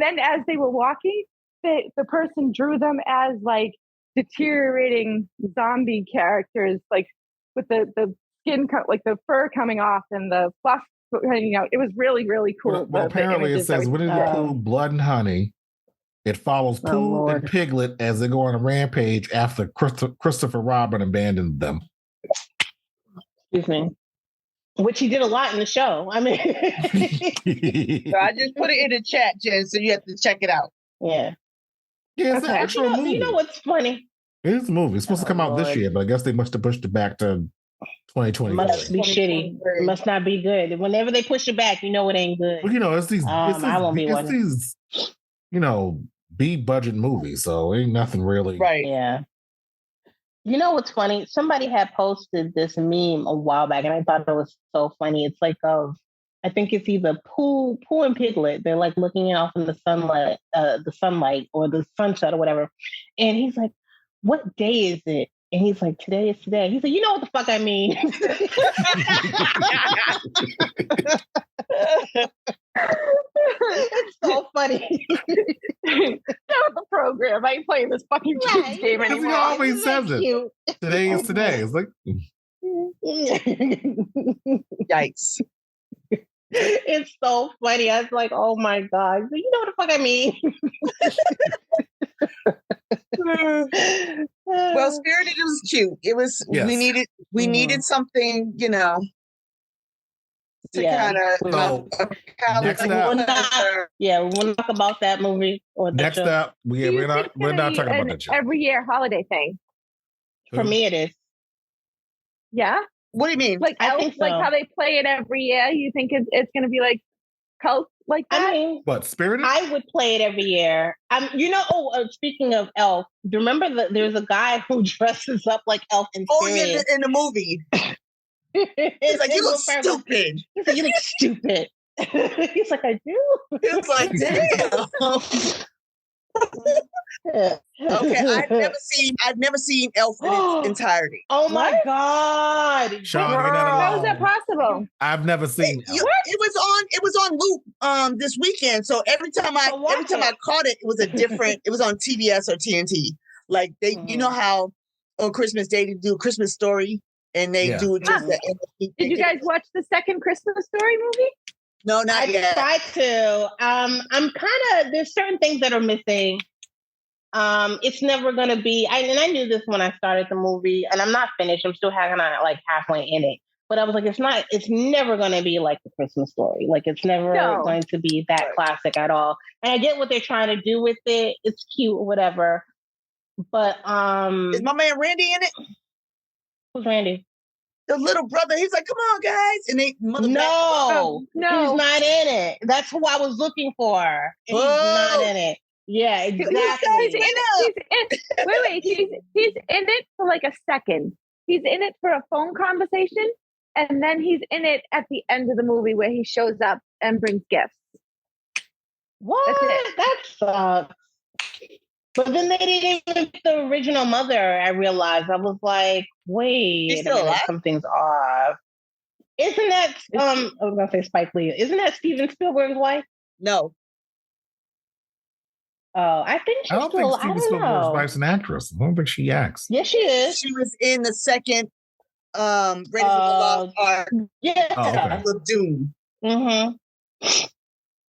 then as they were walking, the person drew them as like deteriorating zombie characters, like with the skin like the fur coming off and the fluff hanging out. It was really, really cool. Well, apparently it says Winnie the Pooh, Blood and Honey. It follows Pooh and Piglet as they go on a rampage after Christopher Robin abandoned them. Excuse me. Which he did a lot in the show. I mean, so I just put it in the chat, Jen, so you have to check it out. Yeah. Yeah, it's an actual movie. You know what's funny? It is a movie. It's supposed to come out this year, but I guess they must have pushed it back to 2020. It must be shitty. It must not be good. Whenever they push it back, you know it ain't good. Well, it's these. I won't be one. These, B budget movies, so ain't nothing really. Right. Yeah. You know what's funny? Somebody had posted this meme a while back, and I thought it was so funny. It's like I think it's either Pooh and Piglet. They're like looking out in the sunlight or the sunset or whatever. And he's like, "What day is it?" And he's like, "Today is today." He's like, "You know what the fuck I mean?" It's so funny. Not the program. I ain't playing this fucking game anymore. He always says it. Today is today. It's like, yikes. It's so funny. I was like, "Oh my god!" So you know what the fuck I mean? Well, Spirited, it was cute. It was. Yes. We needed something, to kind of. Next up, we'll talk about that movie. Or next up, we're not talking about that. Every year holiday thing. For me, it is. Yeah. What do you mean? Like I think so. Like how they play it every year. You think it's going to be like cult like that? I mean, what, Spirited? I would play it every year. Speaking of Elf, do you remember there's a guy who dresses up like Elf in Spirited? Oh, yeah, in the movie. He's like, "You look stupid." He's like, "You look stupid." He's like, "I do." It's like, damn. Okay, I've never seen Elf in its entirety. Oh my god, Shawn, how is that possible? I've never seen Elf. It was on loop this weekend. So every time I caught it, it was it was on TBS or TNT. Like they, you know how on Christmas Day they do a Christmas Story and they do just Did you guys watch the second Christmas Story movie? No, not yet. I tried to. I'm kind of. There's certain things that are missing. It's never gonna be. And I knew this when I started the movie, and I'm not finished. I'm still hanging on like halfway in it. But I was like, it's never gonna be like the Christmas Story. Like it's never going to be that classic at all. And I get what they're trying to do with it. It's cute or whatever. But is my man Randy in it? Who's Randy? The little brother, he's like, "Come on, guys!" And they no, he's not in it. That's who I was looking for. He's not in it. Yeah, exactly. He's in it for like a second. He's in it for a phone conversation, and then he's in it at the end of the movie where he shows up and brings gifts. What? That sucks. But then they didn't even pick the original mother. I realized. I was like, wait, something's off. Isn't that I was gonna say Spike Lee? Isn't that Steven Spielberg's wife? No. Oh, I think she's I don't think Steven Spielberg's wife's an actress. I don't think she acts. Yes, she is. She was in the second Raiders of the Lost Ark. Yeah. With Doom. Mm-hmm.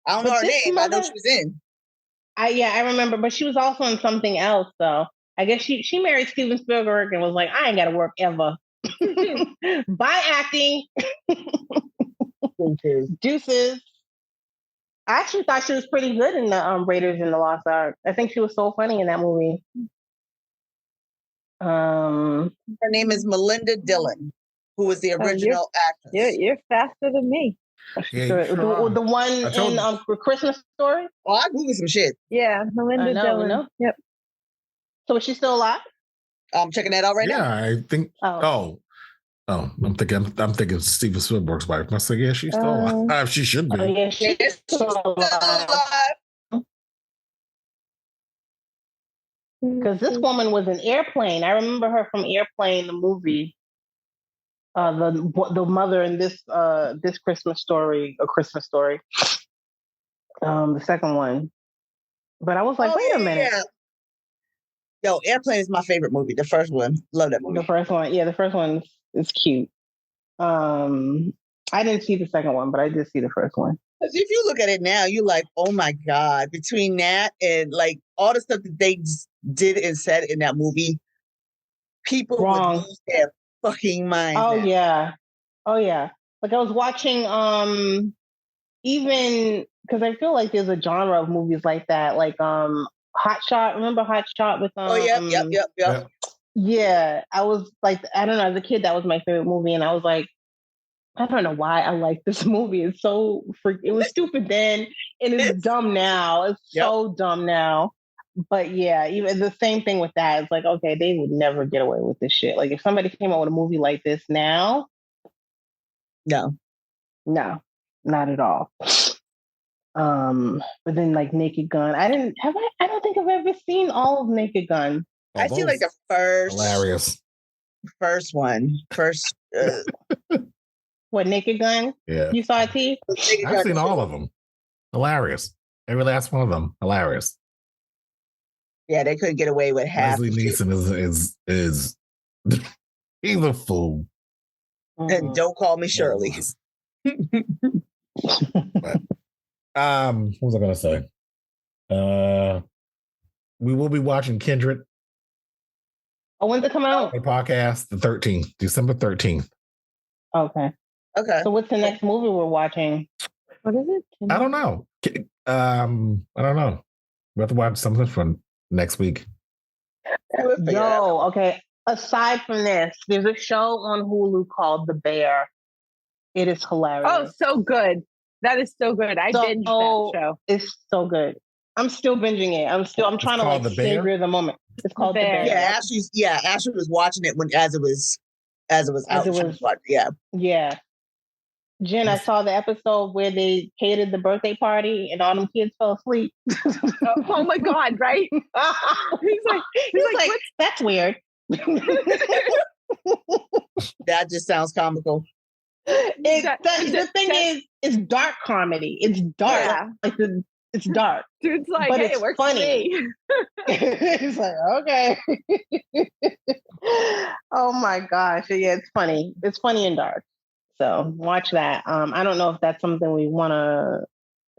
I don't know her name, but I know she was in. I remember, but she was also in something else, though. I guess she married Steven Spielberg and was like, "I ain't got to work ever." Bye, acting. Deuces. I actually thought she was pretty good in the Raiders and the Lost Ark. I think she was so funny in that movie. Her name is Melinda Dillon, who was the original actress. Yeah, you're faster than me. Yeah, the one in Christmas Story? Oh, I Googled some shit. Yeah, Melinda Dillon. Yep. So is she still alive? I'm checking that out right now. Yeah, I think. Oh, I'm thinking Steven Spielberg's wife. I was like, yeah, she's still alive. She should be. Oh, yeah, she's still alive. Because this woman was in Airplane. I remember her from Airplane, the movie. The mother in this Christmas Story, A Christmas Story. The second one. But I was like, wait a minute. Yeah. Yo, Airplane is my favorite movie. The first one. Love that movie. The first one is cute. I didn't see the second one, but I did see the first one. Because if you look at it now, you're like, oh my God. Between that and like all the stuff that they did and said in that movie, people would lose their fucking mind. Oh yeah. Like I was watching even because I feel like there's a genre of movies like that, like Hot Shot. Remember Hot Shot with yep. Yeah, I was like, I don't know, as a kid, that was my favorite movie. And I was like, I don't know why I like this movie. It's so it was stupid then, and it's dumb now. It's so dumb now. But yeah, even the same thing with that. It's like, okay, they would never get away with this shit. Like if somebody came out with a movie like this now, no, not at all. But then like Naked Gun, I don't think I've ever seen all of Naked Gun. I see like the first one. What, Naked Gun? Yeah. You saw it, T? I've seen all of them. Hilarious. Every last one of them. Hilarious. Yeah, they couldn't get away with half. Leslie Neeson is he's a fool. And don't call me Shirley. But, what was I gonna say? We will be watching Kindred. Oh, when's it come out? The podcast, the 13th, December 13th. Okay. So what's the next movie we're watching? What is it? I don't know. I don't know. We have to watch something from next week. Okay. Aside from this, there's a show on Hulu called The Bear. It is hilarious. Oh, so good. That is so good. I binged that show. It's so good. I'm still binging it. I'm trying to like savor the moment. It's called The Bear. Yeah, Ashley was watching it as it was out. Yeah. Jen, I saw the episode where they catered the birthday party and all them kids fell asleep. Oh my God, right? He's like, that's weird. That just sounds comical. The thing is, it's dark comedy. It's dark. Yeah. It's dark. Dude's like, but hey, it's it works funny. For me. He's like, okay. Oh my gosh. Yeah, it's funny. It's funny and dark. So watch that. I don't know if that's something we want to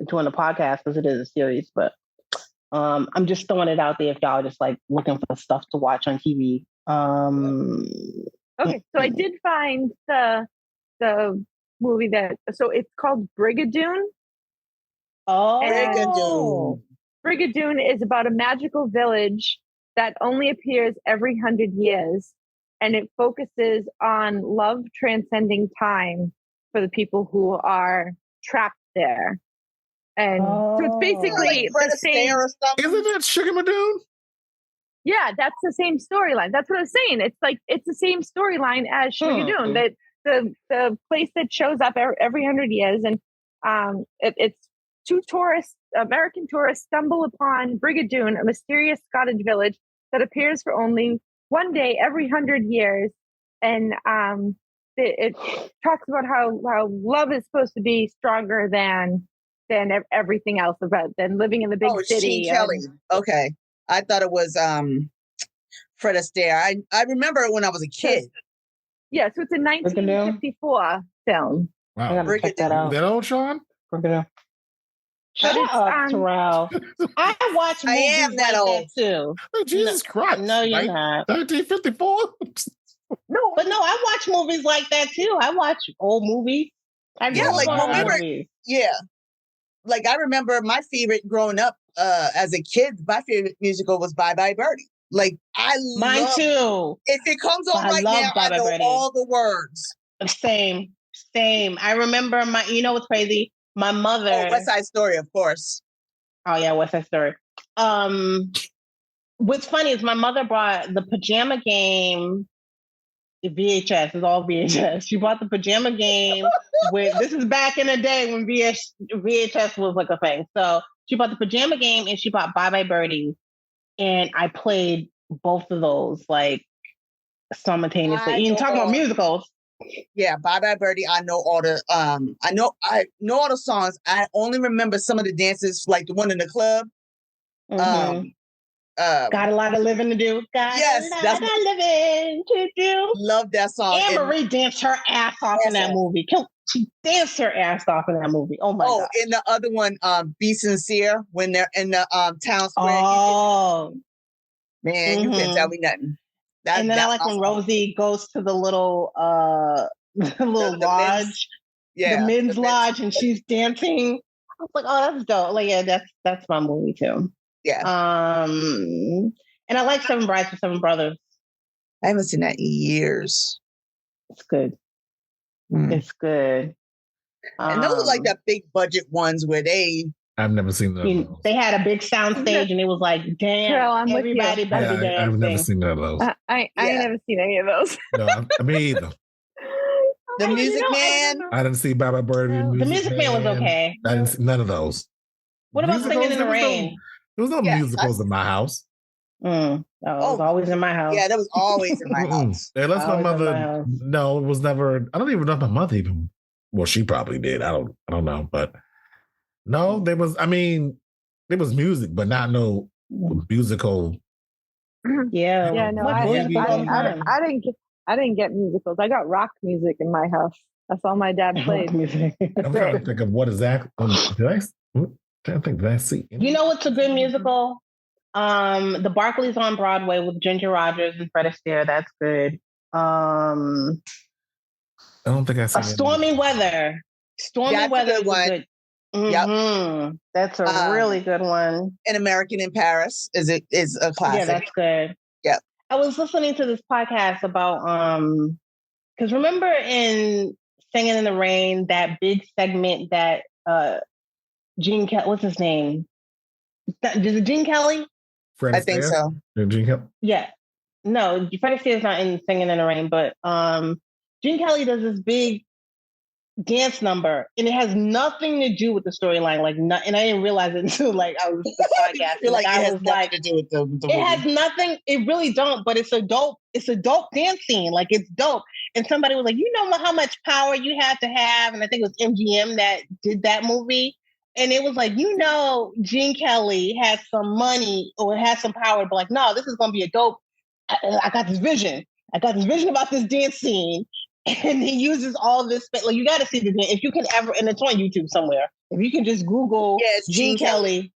do on the podcast because it is a series, but I'm just throwing it out there if y'all are just like looking for stuff to watch on TV. Okay, so I did find the movie so it's called Brigadoon. Oh, Brigadoon is about a magical village that only appears every 100 years. And it focuses on love transcending time for the people who are trapped there. And so it's basically the same. Isn't that Sugar Madoon? Yeah, that's the same storyline. That's what I was saying. It's the same storyline as Brigadoon. That the place that shows up every 100 years, and it's two American tourists stumble upon Brigadoon, a mysterious Scottish village that appears for only one day every 100 years. And it talks about how love is supposed to be stronger than everything else, than living in the big city. Kelly. Okay. I thought it was Fred Astaire. I remember it when I was a kid. Yeah, so it's a 1954 film. Wow. I gotta check that out. That old Shawn? Shut up, Terrell. I watch movies that too. Oh, Jesus Christ. No, you're not. 1954? No, I watch movies like that too. I watch old movies. Yeah. Like I remember my favorite growing up as a kid, my favorite musical was Bye Bye Birdie. Like mine too. If it comes on right now, I know all the words. Same. I remember you know what's crazy? My mother. Oh, West Side Story, of course. Oh yeah, West Side Story. What's funny is my mother brought the Pajama Game. VHS is all VHS. She bought the Pajama Game. This is back in the day when VHS was like a thing. So she bought the Pajama Game and she bought Bye Bye Birdie, and I played both of those like simultaneously. You talking about musicals? Yeah, Bye Bye Birdie. I know all the I know all the songs. I only remember some of the dances, like the one in the club. Mm-hmm. Got a lot of living to do. Got a lot of living to do. Love that song. Anne Marie danced her ass off in that movie. She danced her ass off in that movie. Oh my god. And the other one, Be Sincere, when they're in the town square. Oh man, you can't tell me nothing. And then I like when Rosie goes to the little lodge, the men's lodge, and she's dancing. I was like, oh, that's dope. Like, yeah, that's my movie too. Yeah. And I like Seven Brides for Seven Brothers. I haven't seen that in years. It's good. It's good. And those are like the big budget ones where I've never seen those. They had a big sound stage and it was like, damn, Terrell, everybody better be dancing. I've never seen none of those. I ain't never seen any of those. No, me either. The Music Man? I didn't see Baba Birdie. The Music Man was okay. I didn't see none of those. What about Singing in the Rain? There was no musicals in my house. It was always in my house. Yeah, that was always in my house. Unless my mother, no, it was never. I don't even know if my mother even. Well, she probably did. I don't know, but no, there was. I mean, there was music, but not no musical. Yeah, no, I didn't get musicals. I got rock music in my house. That's all my dad played. I'm trying to think of what exactly. Did I see? You know what's a good musical? The Barclays on Broadway with Ginger Rogers and Fred Astaire. That's good. I don't think I saw Stormy Weather. Stormy Weather is good. Yep. That's a really good one. An American in Paris is a classic. Yeah, that's good. Yep. I was listening to this podcast about because remember in Singing in the Rain, that big segment that Gene Kelly, what's his name? Is it Gene Kelly? I think so. Gene Kelly? Yeah. No, Fred Astaire is not in Singing in the Rain, but Gene Kelly does this big dance number, and it has nothing to do with the storyline. And I didn't realize it until I was the podcast. I feel like it has nothing to do with the movie. It has nothing. It really don't. But it's a dope dance scene. It's dope. And somebody was like, you know how much power you have to have, and I think it was MGM that did that movie. And it was like, Gene Kelly has some money or has some power, but no, this is going to be a dope. I got this vision. About this dance scene. And he uses all this. You got to see the dance. If you can ever, and it's on YouTube somewhere. If you can just Google Gene Kelly.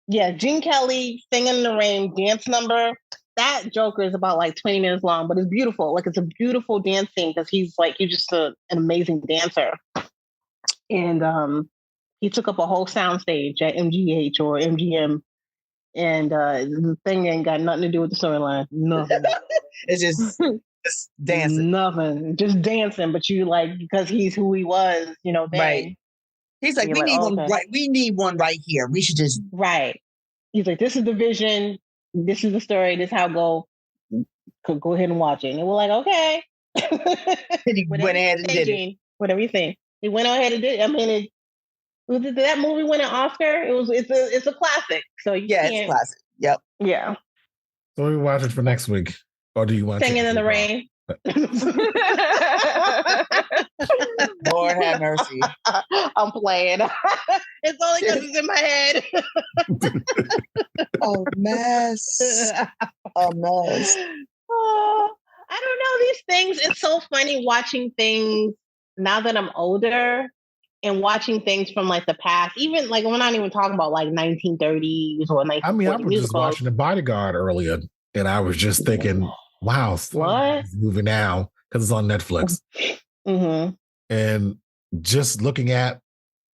Yeah, Gene Kelly, Singing in the Rain, dance number. That Joker is about 20 minutes long, but it's beautiful. It's a beautiful dance scene because he's just an amazing dancer. And he took up a whole soundstage at MGH or MGM, and the thing ain't got nothing to do with the storyline. Nothing. It's just dancing. Nothing. Just dancing, but you because he's who he was, then, right. He's like, we need one right. We need one right here. We should just right. He's like, this is the vision. This is the story. This is how go ahead and watch it. And we're like, okay. He went ahead and did it. Whatever you think. He went ahead and did it. I mean, did that movie win an Oscar? It's a classic. So it's a classic. Yep. Yeah. So we watch it for next week, or do you want Singing in the Rain? Lord have mercy. I'm playing. It's only because it's in my head. A mess. I don't know these things. It's so funny watching things now that I'm older. And watching things from the past, even we're not even talking about 1930s or 1940s. I mean, I was just watching The Bodyguard earlier, and I was just thinking, wow, what movie now because it's on Netflix. Mm-hmm. And just looking at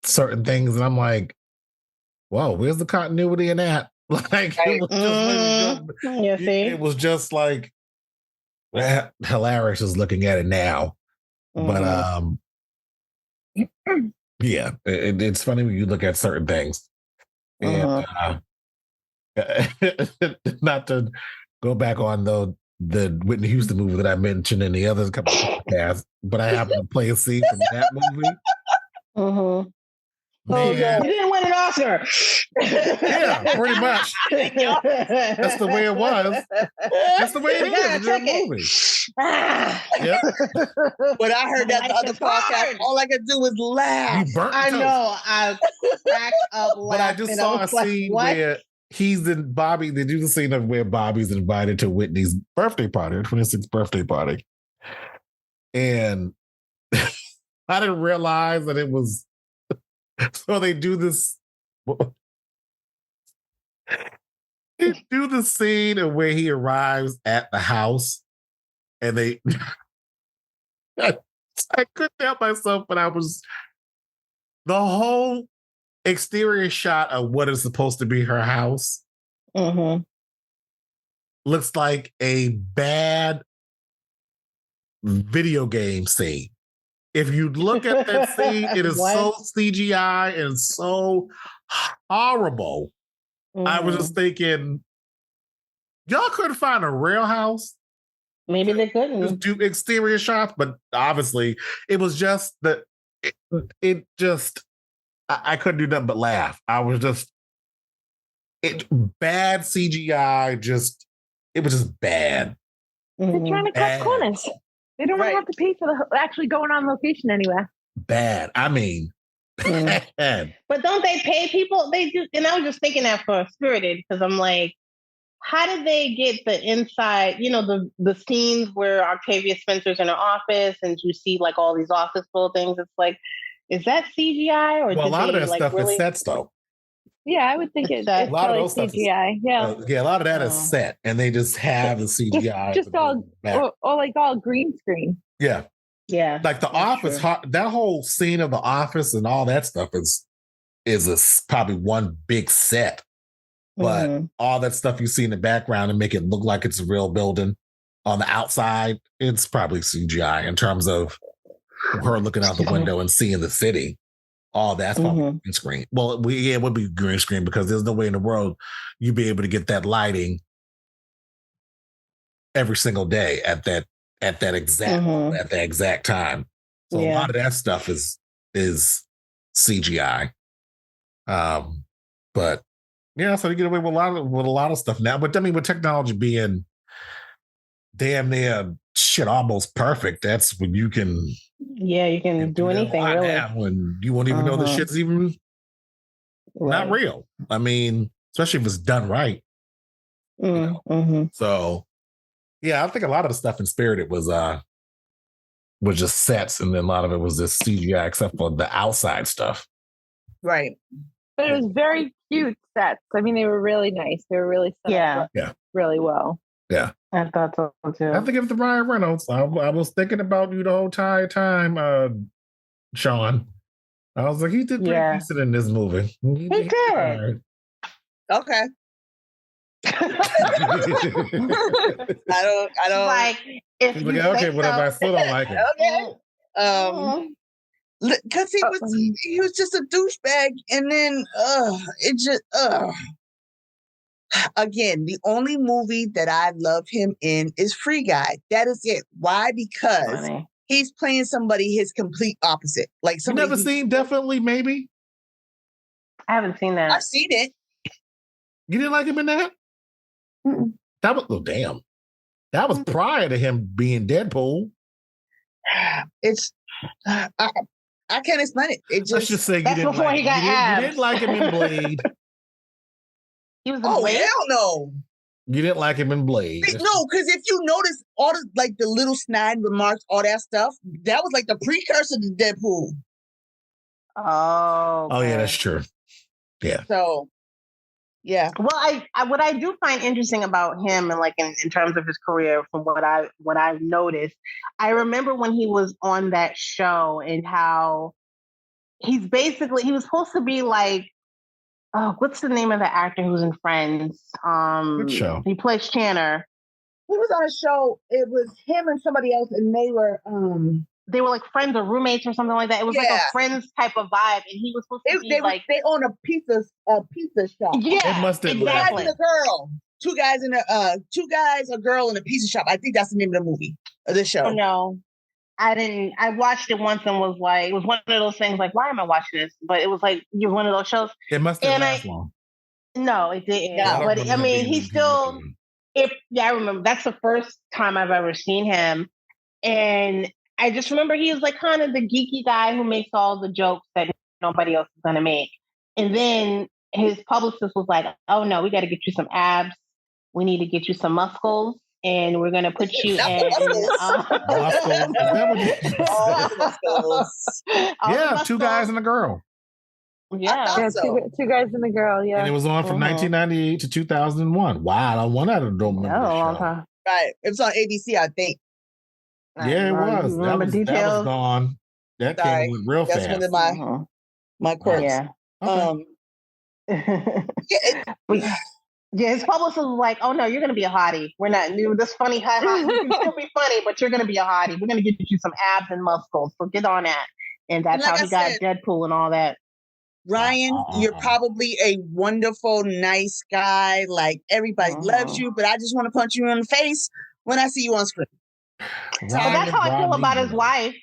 certain things, and I'm like, whoa, where's the continuity in that? It was just it was just hilarious just looking at it now. But yeah, it's funny when you look at certain things. And not to go back on the Whitney Houston movie that I mentioned in the other couple of podcasts, but I happen to play a scene from that movie. Mm-hmm. Man. You didn't win an Oscar. Yeah, pretty much. That's the way it was. That's the way it is in that movie. Yep. When I heard that the other podcast, all I could do was laugh. I know. I cracked up laughing. But I just saw a scene where he's in Bobby. Did you see of where Bobby's invited to Whitney's birthday party, her 26th birthday party? And I didn't realize that it was. So they do this. They do the scene of where he arrives at the house, and they. I couldn't help myself, but I was. The whole exterior shot of what is supposed to be her house looks like a bad video game scene. If you look at that scene, it is so CGI and so horrible. I was just thinking, y'all couldn't find a real house. Maybe they couldn't just do exterior shots, but obviously it was just that it just I couldn't do nothing but laugh. I was just bad CGI. It was just bad. They're trying to cut corners. They don't want to have to pay for actually going on location anywhere. Bad. I mean, bad. But don't they pay people? They do. And I was just thinking that for Spirited because I'm like, how did they get the inside, the scenes where Octavia Spencer's in her office and you see like all these office full things? It's like, is that CGI or a lot of that stuff really... is sets though. Yeah, I would think it's a lot of those CGI. A lot of that is set, and they just have the CGI. Just all green screen. Yeah, yeah. Like The Office, that whole scene of The Office and all that stuff is probably one big set. But all that stuff you see in the background and make it look like it's a real building on the outside, it's probably CGI in terms of her looking out the window and seeing the city. All that's probably green screen. Well, it would be green screen because there's no way in the world you'd be able to get that lighting every single day at that exact time. So a lot of that stuff is CGI. But yeah, so you get away with a lot of stuff now. But I mean, with technology being damn near almost perfect, that's when you can. Yeah, you can do anything really. When you won't even know the shit's even not real. I mean, especially if it's done right. So, yeah, I think a lot of the stuff in Spirited was just sets, and then a lot of it was just CGI, except for the outside stuff. Right. But it was very cute sets. I mean, they were really nice. They were really set up really well. Yeah. I thought so too. I think of the Ryan Reynolds. I was thinking about you the whole entire time, Shawn. I was like, he did pretty decent in this movie. He did. Okay. I don't like if you like, okay, whatever. I still don't like it. Okay. Because he was just a douchebag, and then again, the only movie that I love him in is Free Guy. That is it. Why? Because he's playing somebody his complete opposite. Like somebody you never seen Definitely Maybe? I haven't seen that. I've seen it. You didn't like him in that? Mm-mm. That was damn. That was prior to him being Deadpool. It's I can't explain it. It just let's just say you didn't like him. You didn't like him in Blade. He was Blade? Hell no. You didn't like him in Blade. No, because if you notice all the little snide remarks, all that stuff, that was like the precursor to Deadpool. Oh. Oh yeah, that's true. Yeah. So yeah. Well, I what I do find interesting about him and like in terms of his career from what I've noticed, I remember when he was on that show and how he was supposed to be like, oh, what's the name of the actor who's in Friends? Good show. He plays Channer. He was on a show. It was him and somebody else, and they were like friends or roommates or something like that. It was like a Friends type of vibe, and he was supposed to be they own a pizza shop. Yeah, it must have exactly. Two guys and a girl. Two guys, a girl, in a pizza shop. I think that's the name of the movie of the show. Oh, no. I didn't. I watched it once and was like, it was one of those things like, why am I watching this? But it was like, you're one of those shows. It must have last long. No, it didn't. Yeah, but I mean, he still. I remember that's the first time I've ever seen him, and I just remember he was like kind of the geeky guy who makes all the jokes that nobody else is gonna make. And then his publicist was like, "Oh no, we got to get you some abs. We need to get you some muscles." And we're gonna put you in. Two guys and a girl. Yeah, two guys and a girl. Yeah, and it was on from 1998 to 2001. Wow, one I don't remember. Right, it was on ABC, I think. Yeah, it was. That was gone. That came real fast. That's one of my quirks. Yeah. Okay. Yeah, his publicist was like, "Oh no, you're gonna be a hottie. We're not this funny hot. You can still be funny, but you're gonna be a hottie. We're gonna get you some abs and muscles. So get on that." And that's how he got Deadpool and all that. Ryan, you're probably a wonderful, nice guy. Like everybody loves you, but I just want to punch you in the face when I see you on screen. But that's how I feel about his wife.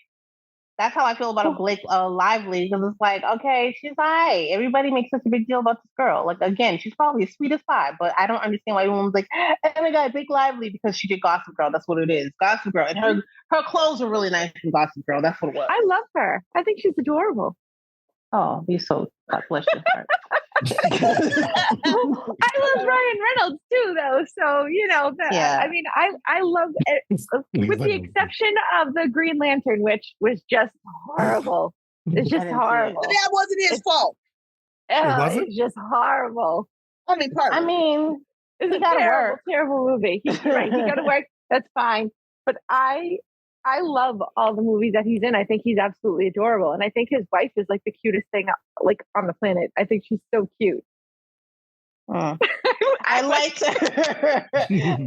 That's how I feel about Blake Lively, because it's like, okay, she's all right. Everybody makes such a big deal about this girl. Like, again, she's probably as sweet as pie, but I don't understand why everyone's like, oh my God, Blake Lively, because she did Gossip Girl. That's what it is. Gossip Girl. And her clothes are really nice in Gossip Girl. That's what it was. I love her. I think she's adorable. Oh, you're so bless your heart. I love Ryan Reynolds too, though. So I mean, I love it, with the exception of the Green Lantern, which was just horrible. It's just horrible. But that wasn't his fault. It's just horrible. It's a terrible movie. He's right. He got to work. That's fine. But I love all the movies that he's in. I think he's absolutely adorable. And I think his wife is like the cutest thing like on the planet. I think she's so cute. I liked her.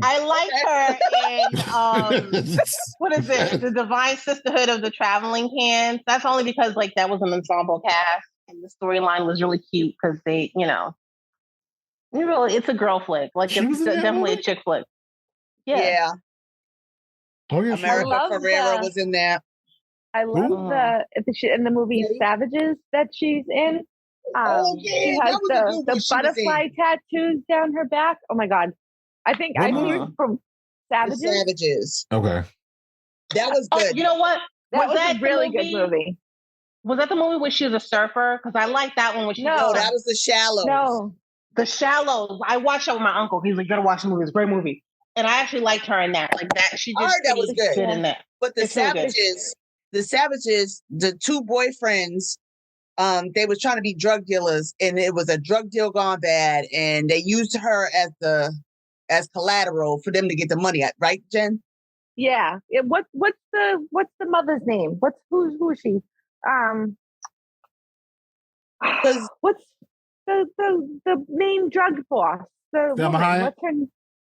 I liked her in what is it? The Divine Sisterhood of the Traveling Pants. That's only because like that was an ensemble cast and the storyline was really cute because they, it's a girl flick. Like it's definitely a chick flick. Yeah. Oh, yeah, America Ferrell was in that. I love in the movie Savages that she's in. She has the butterfly tattoos down her back. Oh my God. I think I knew from Savages. Savages. Okay. That was good. You know what? That was a really good movie. Was that the movie where she was a surfer? Because I like that one. No, that was The Shallows. No. The Shallows. I watched that with my uncle. He's like, "You gotta watch the movie. It's a great movie." And I actually liked her in that. Like that, she just that was good in that. But the Savages, the two boyfriends, they was trying to be drug dealers, and it was a drug deal gone bad, and they used her as collateral for them to get the money at, right, Jen? Yeah. What's the mother's name? Who is she? What's the main drug boss? Selma Hayek?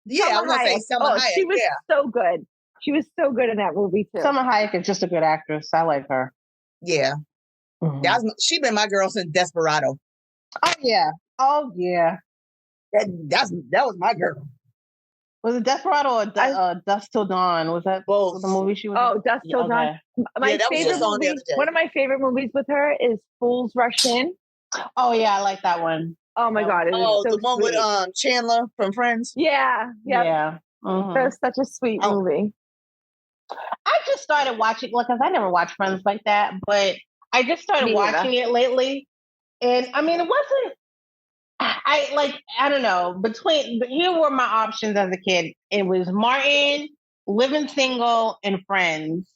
Yeah, I was gonna say Selma Hayek. She was so good. She was so good in that movie too. Selma Hayek is just a good actress. I like her. Yeah, she been my girl since Desperado. Oh yeah. That was my girl. Was it Desperado or Dusk Till Dawn? Was that both the movie she was? Oh, Dusk Till Dawn. My favorite movie. One of my favorite movies with her is Fools Rush In. Oh yeah, I like that one. Oh my God! The one with Chandler from Friends. Yeah. Mm-hmm. That's such a sweet movie. I just started watching because I never watched Friends like that, but I just started watching it lately, and I mean, it wasn't. I don't know. Here were my options as a kid. It was Martin, Living Single, and Friends.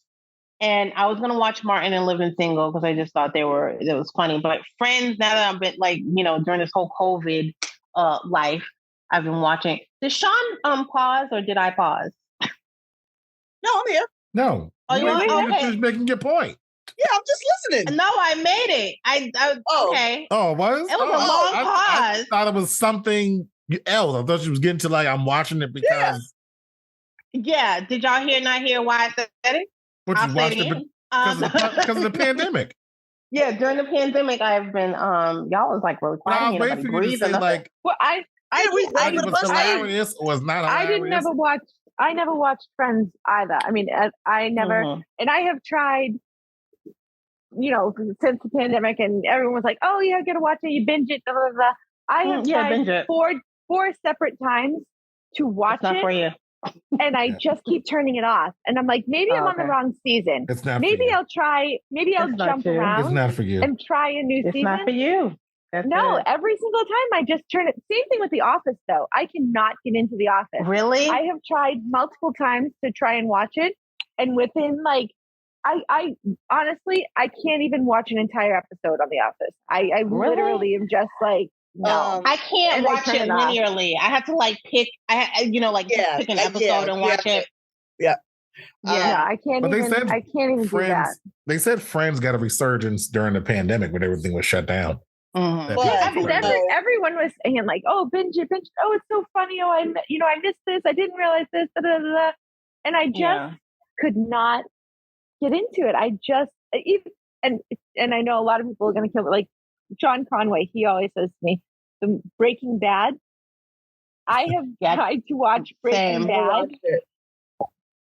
And I was gonna watch Martin and Living Single because I just thought it was funny. But Friends, now that I've been during this whole COVID life, I've been watching. Did Shawn pause or did I pause? No, I'm here. No. Oh, you're just making your point. Yeah, I'm just listening. No, I made it. Okay. Oh, it was? It was a long pause. I thought it was something else. I thought she was getting to I'm watching it because. Yeah. Did y'all not hear why I said it? But you watched it because of the pandemic. Yeah, during the pandemic, I've been y'all was like really quiet. I was waiting for you to say was hilarious or was not hilarious. I never watched Friends either. I mean, I never, and I have tried. Since the pandemic, and everyone was like, "Oh yeah, gotta watch it. You binge it." Blah, blah, blah. I have tried four separate times to watch it. For you. And I just keep turning it off. And I'm like, maybe I'm on the wrong season. It's not maybe I'll try, maybe I'll jump around. It's not for you. And try a new season. It's not for you. Every single time I just turn it. Same thing with The Office, though. I cannot get into The Office. Really? I have tried multiple times to try and watch it. And within I honestly, I can't even watch an entire episode on The Office. I literally am just like, no. I can't watch it linearly. I have to pick. Pick an episode and watch it. Yeah. I can't even do that. They said Friends got a resurgence during the pandemic when everything was shut down. Everyone was saying like, "Oh, binge it. Oh, it's so funny. Oh, I missed this. I didn't realize this." Da, da, da, da. And I just could not get into it. I just and I know a lot of people are going to kill me. Like John Conway, he always says to me, "The Breaking Bad." I have tried to watch Breaking Bad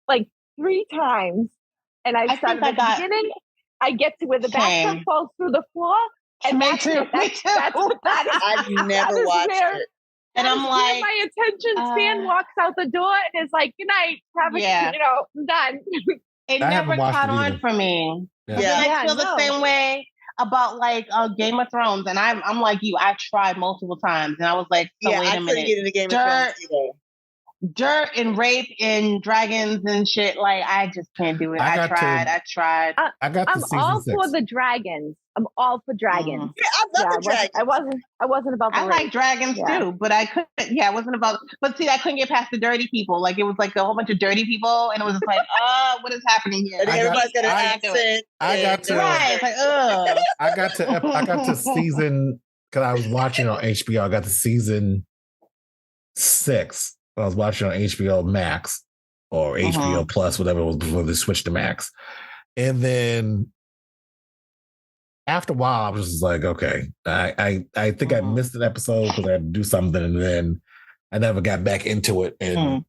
like 3 times, and I started at the beginning. I get to where the bathtub falls through the floor, and that's what that is. I've never watched it. And I'm like, my attention span walks out the door and is like, "Good night, I'm done." It never caught on for me. I feel the same way about like Game of Thrones, and I'm like you. I tried multiple times, and I was like, "So wait a minute, couldn't get into Game of Thrones either. Dirt and rape and dragons and shit. Like I just can't do it. I tried. I'm all for the dragons. I'm all for dragons. Yeah, I love the dragons. I wasn't about the I like dragons too, but I couldn't. Yeah, it wasn't about. But see, I couldn't get past the dirty people. Like it was like a whole bunch of dirty people, and it was just like, what is happening here? And everybody's got an accent. I got to season because I was watching on HBO. I got to season 6. I was watching on HBO Max or HBO Plus, whatever it was before they switched to Max. And then after a while, I was just like, okay, I think I missed an episode because I had to do something, and then I never got back into it. And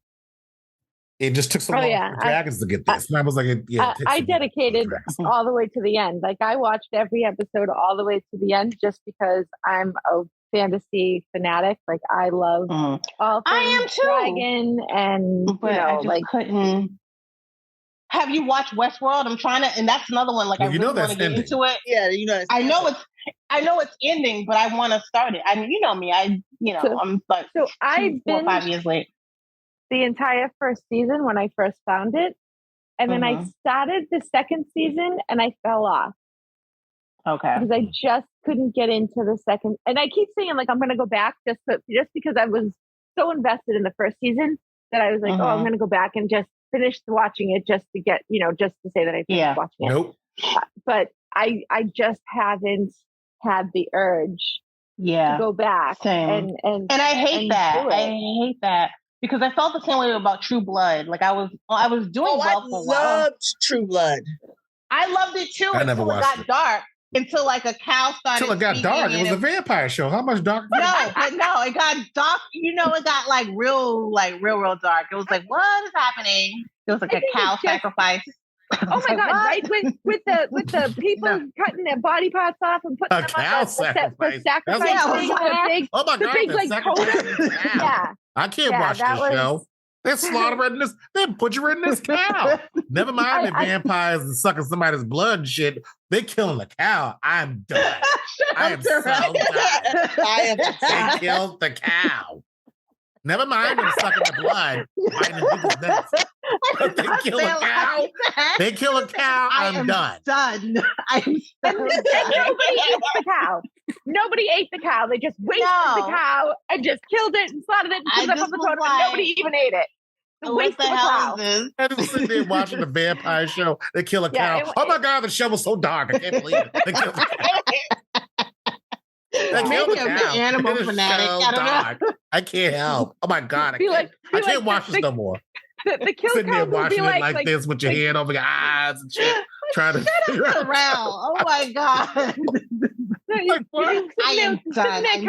it just took so long for dragons to get this. And I was like, I dedicated all the way to the end. Like I watched every episode all the way to the end just because I'm a fantasy fanatic. Like I love all things dragon, and couldn't. Have you watched Westworld? I'm trying to, and that's another one. Like I really want to get into it. Yeah, I know it's ending, but I want to start it. I mean, you know me. I'm like 4 or 5 years late. The entire first season when I first found it, and then I started the second season and I fell off. Okay. Because I just couldn't get into the second. And I keep saying, like, I'm going to go back just because I was so invested in the first season that I was like, I'm going to go back and just finish watching it just to get, just to say that I finished watching it. Nope. But I just haven't had the urge to go back. Same. And I hate that. I hate that. Because I felt the same way about True Blood. Like I was doing well for a while. I loved True Blood. I loved it too until it got dark. Until like a cow started. Until it got dark. It was a vampire show. How much dark? No, it got dark. It got like real dark. It was like, what is happening? It was like a cow sacrifice. Oh my God! Right with the people cutting their body parts off and putting them cow on sacrifice. Oh my God! The big like totem. Yeah, I can't watch this show. They're slaughtering this. They're butchering this cow. Never mind the vampires and sucking somebody's blood and shit. They're killing the cow. I'm done. I am so done. They killed the cow. Never mind them sucking the blood. They kill a cow. They kill a cow. I'm done. Done. And nobody ate the cow. Nobody ate the cow. They just wasted the cow and just killed it and slaughtered it and put it up on the totem, and nobody even ate it. What the hell is this? I just sitting there watching the vampire show. They kill a cow. Oh my God, the show was so dark. I can't believe it. They killed the cow. They killed the cow. Animal fanatic. So I don't know. I can't help. Oh my God, I can't watch this no more. The kill sitting there count will watching be it like this with your hand over your eyes and shit. Trying to figure out. Terrell. Oh my God. I am done. The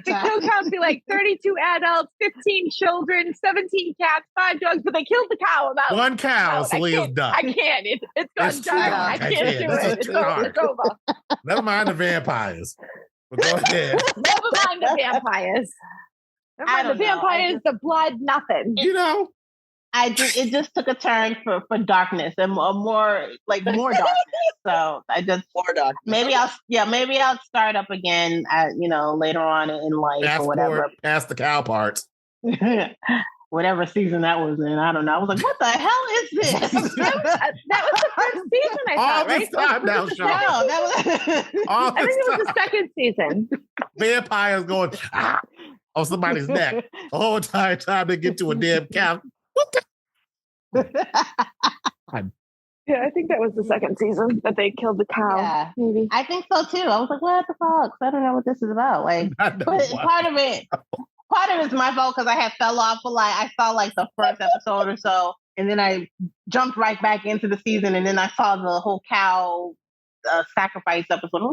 kill count be like 32 adults, 15 children, 17 cats, 5 dogs, but they killed the cow. One cow, Salea's done. I can't. It's gone dark. I can't do it. It's over. Never mind the vampires. But go ahead. Never mind the vampires. Never mind the vampires, the blood, nothing. It just took a turn for darkness and more darkness. So I just more darkness. Maybe I'll start up again at later on in life or whatever. Past the cow parts. Whatever season that was in, I don't know. I was like, what the hell is this? that was the first season, I thought, right? This time now, Shawn. No, that was I think it was the second season. Vampires going on somebody's neck the whole entire time they get to a damn cow. What the? Yeah, I think that was the second season that they killed the cow. Yeah, maybe. I think so too. I was like, what the fuck? I don't know what this is about. Like, but part of it is my fault because I had fell off for I saw the first episode or so, and then I jumped right back into the season, and then I saw the whole cow sacrifice episode.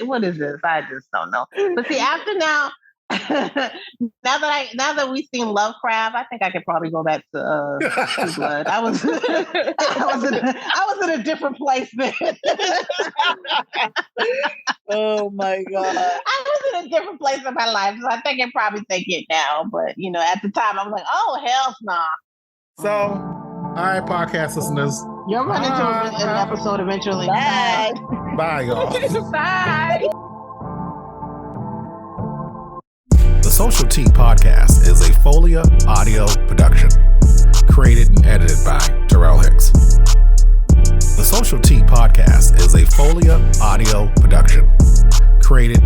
What is this? I just don't know. But see, after now. now that we've seen Lovecraft, I think I could probably go back to True Blood. I was in a different place then. Oh my God. I was in a different place in my life, so I think I probably take it now. But at the time I was like, oh hell no. Nah. So, all right, podcast listeners. You'll run into an episode eventually. Bye. Bye, y'all. Bye. The Social Tea Podcast is a Folia audio production, created and edited by Terrell Hicks. The Social Tea Podcast is a Folia audio production, created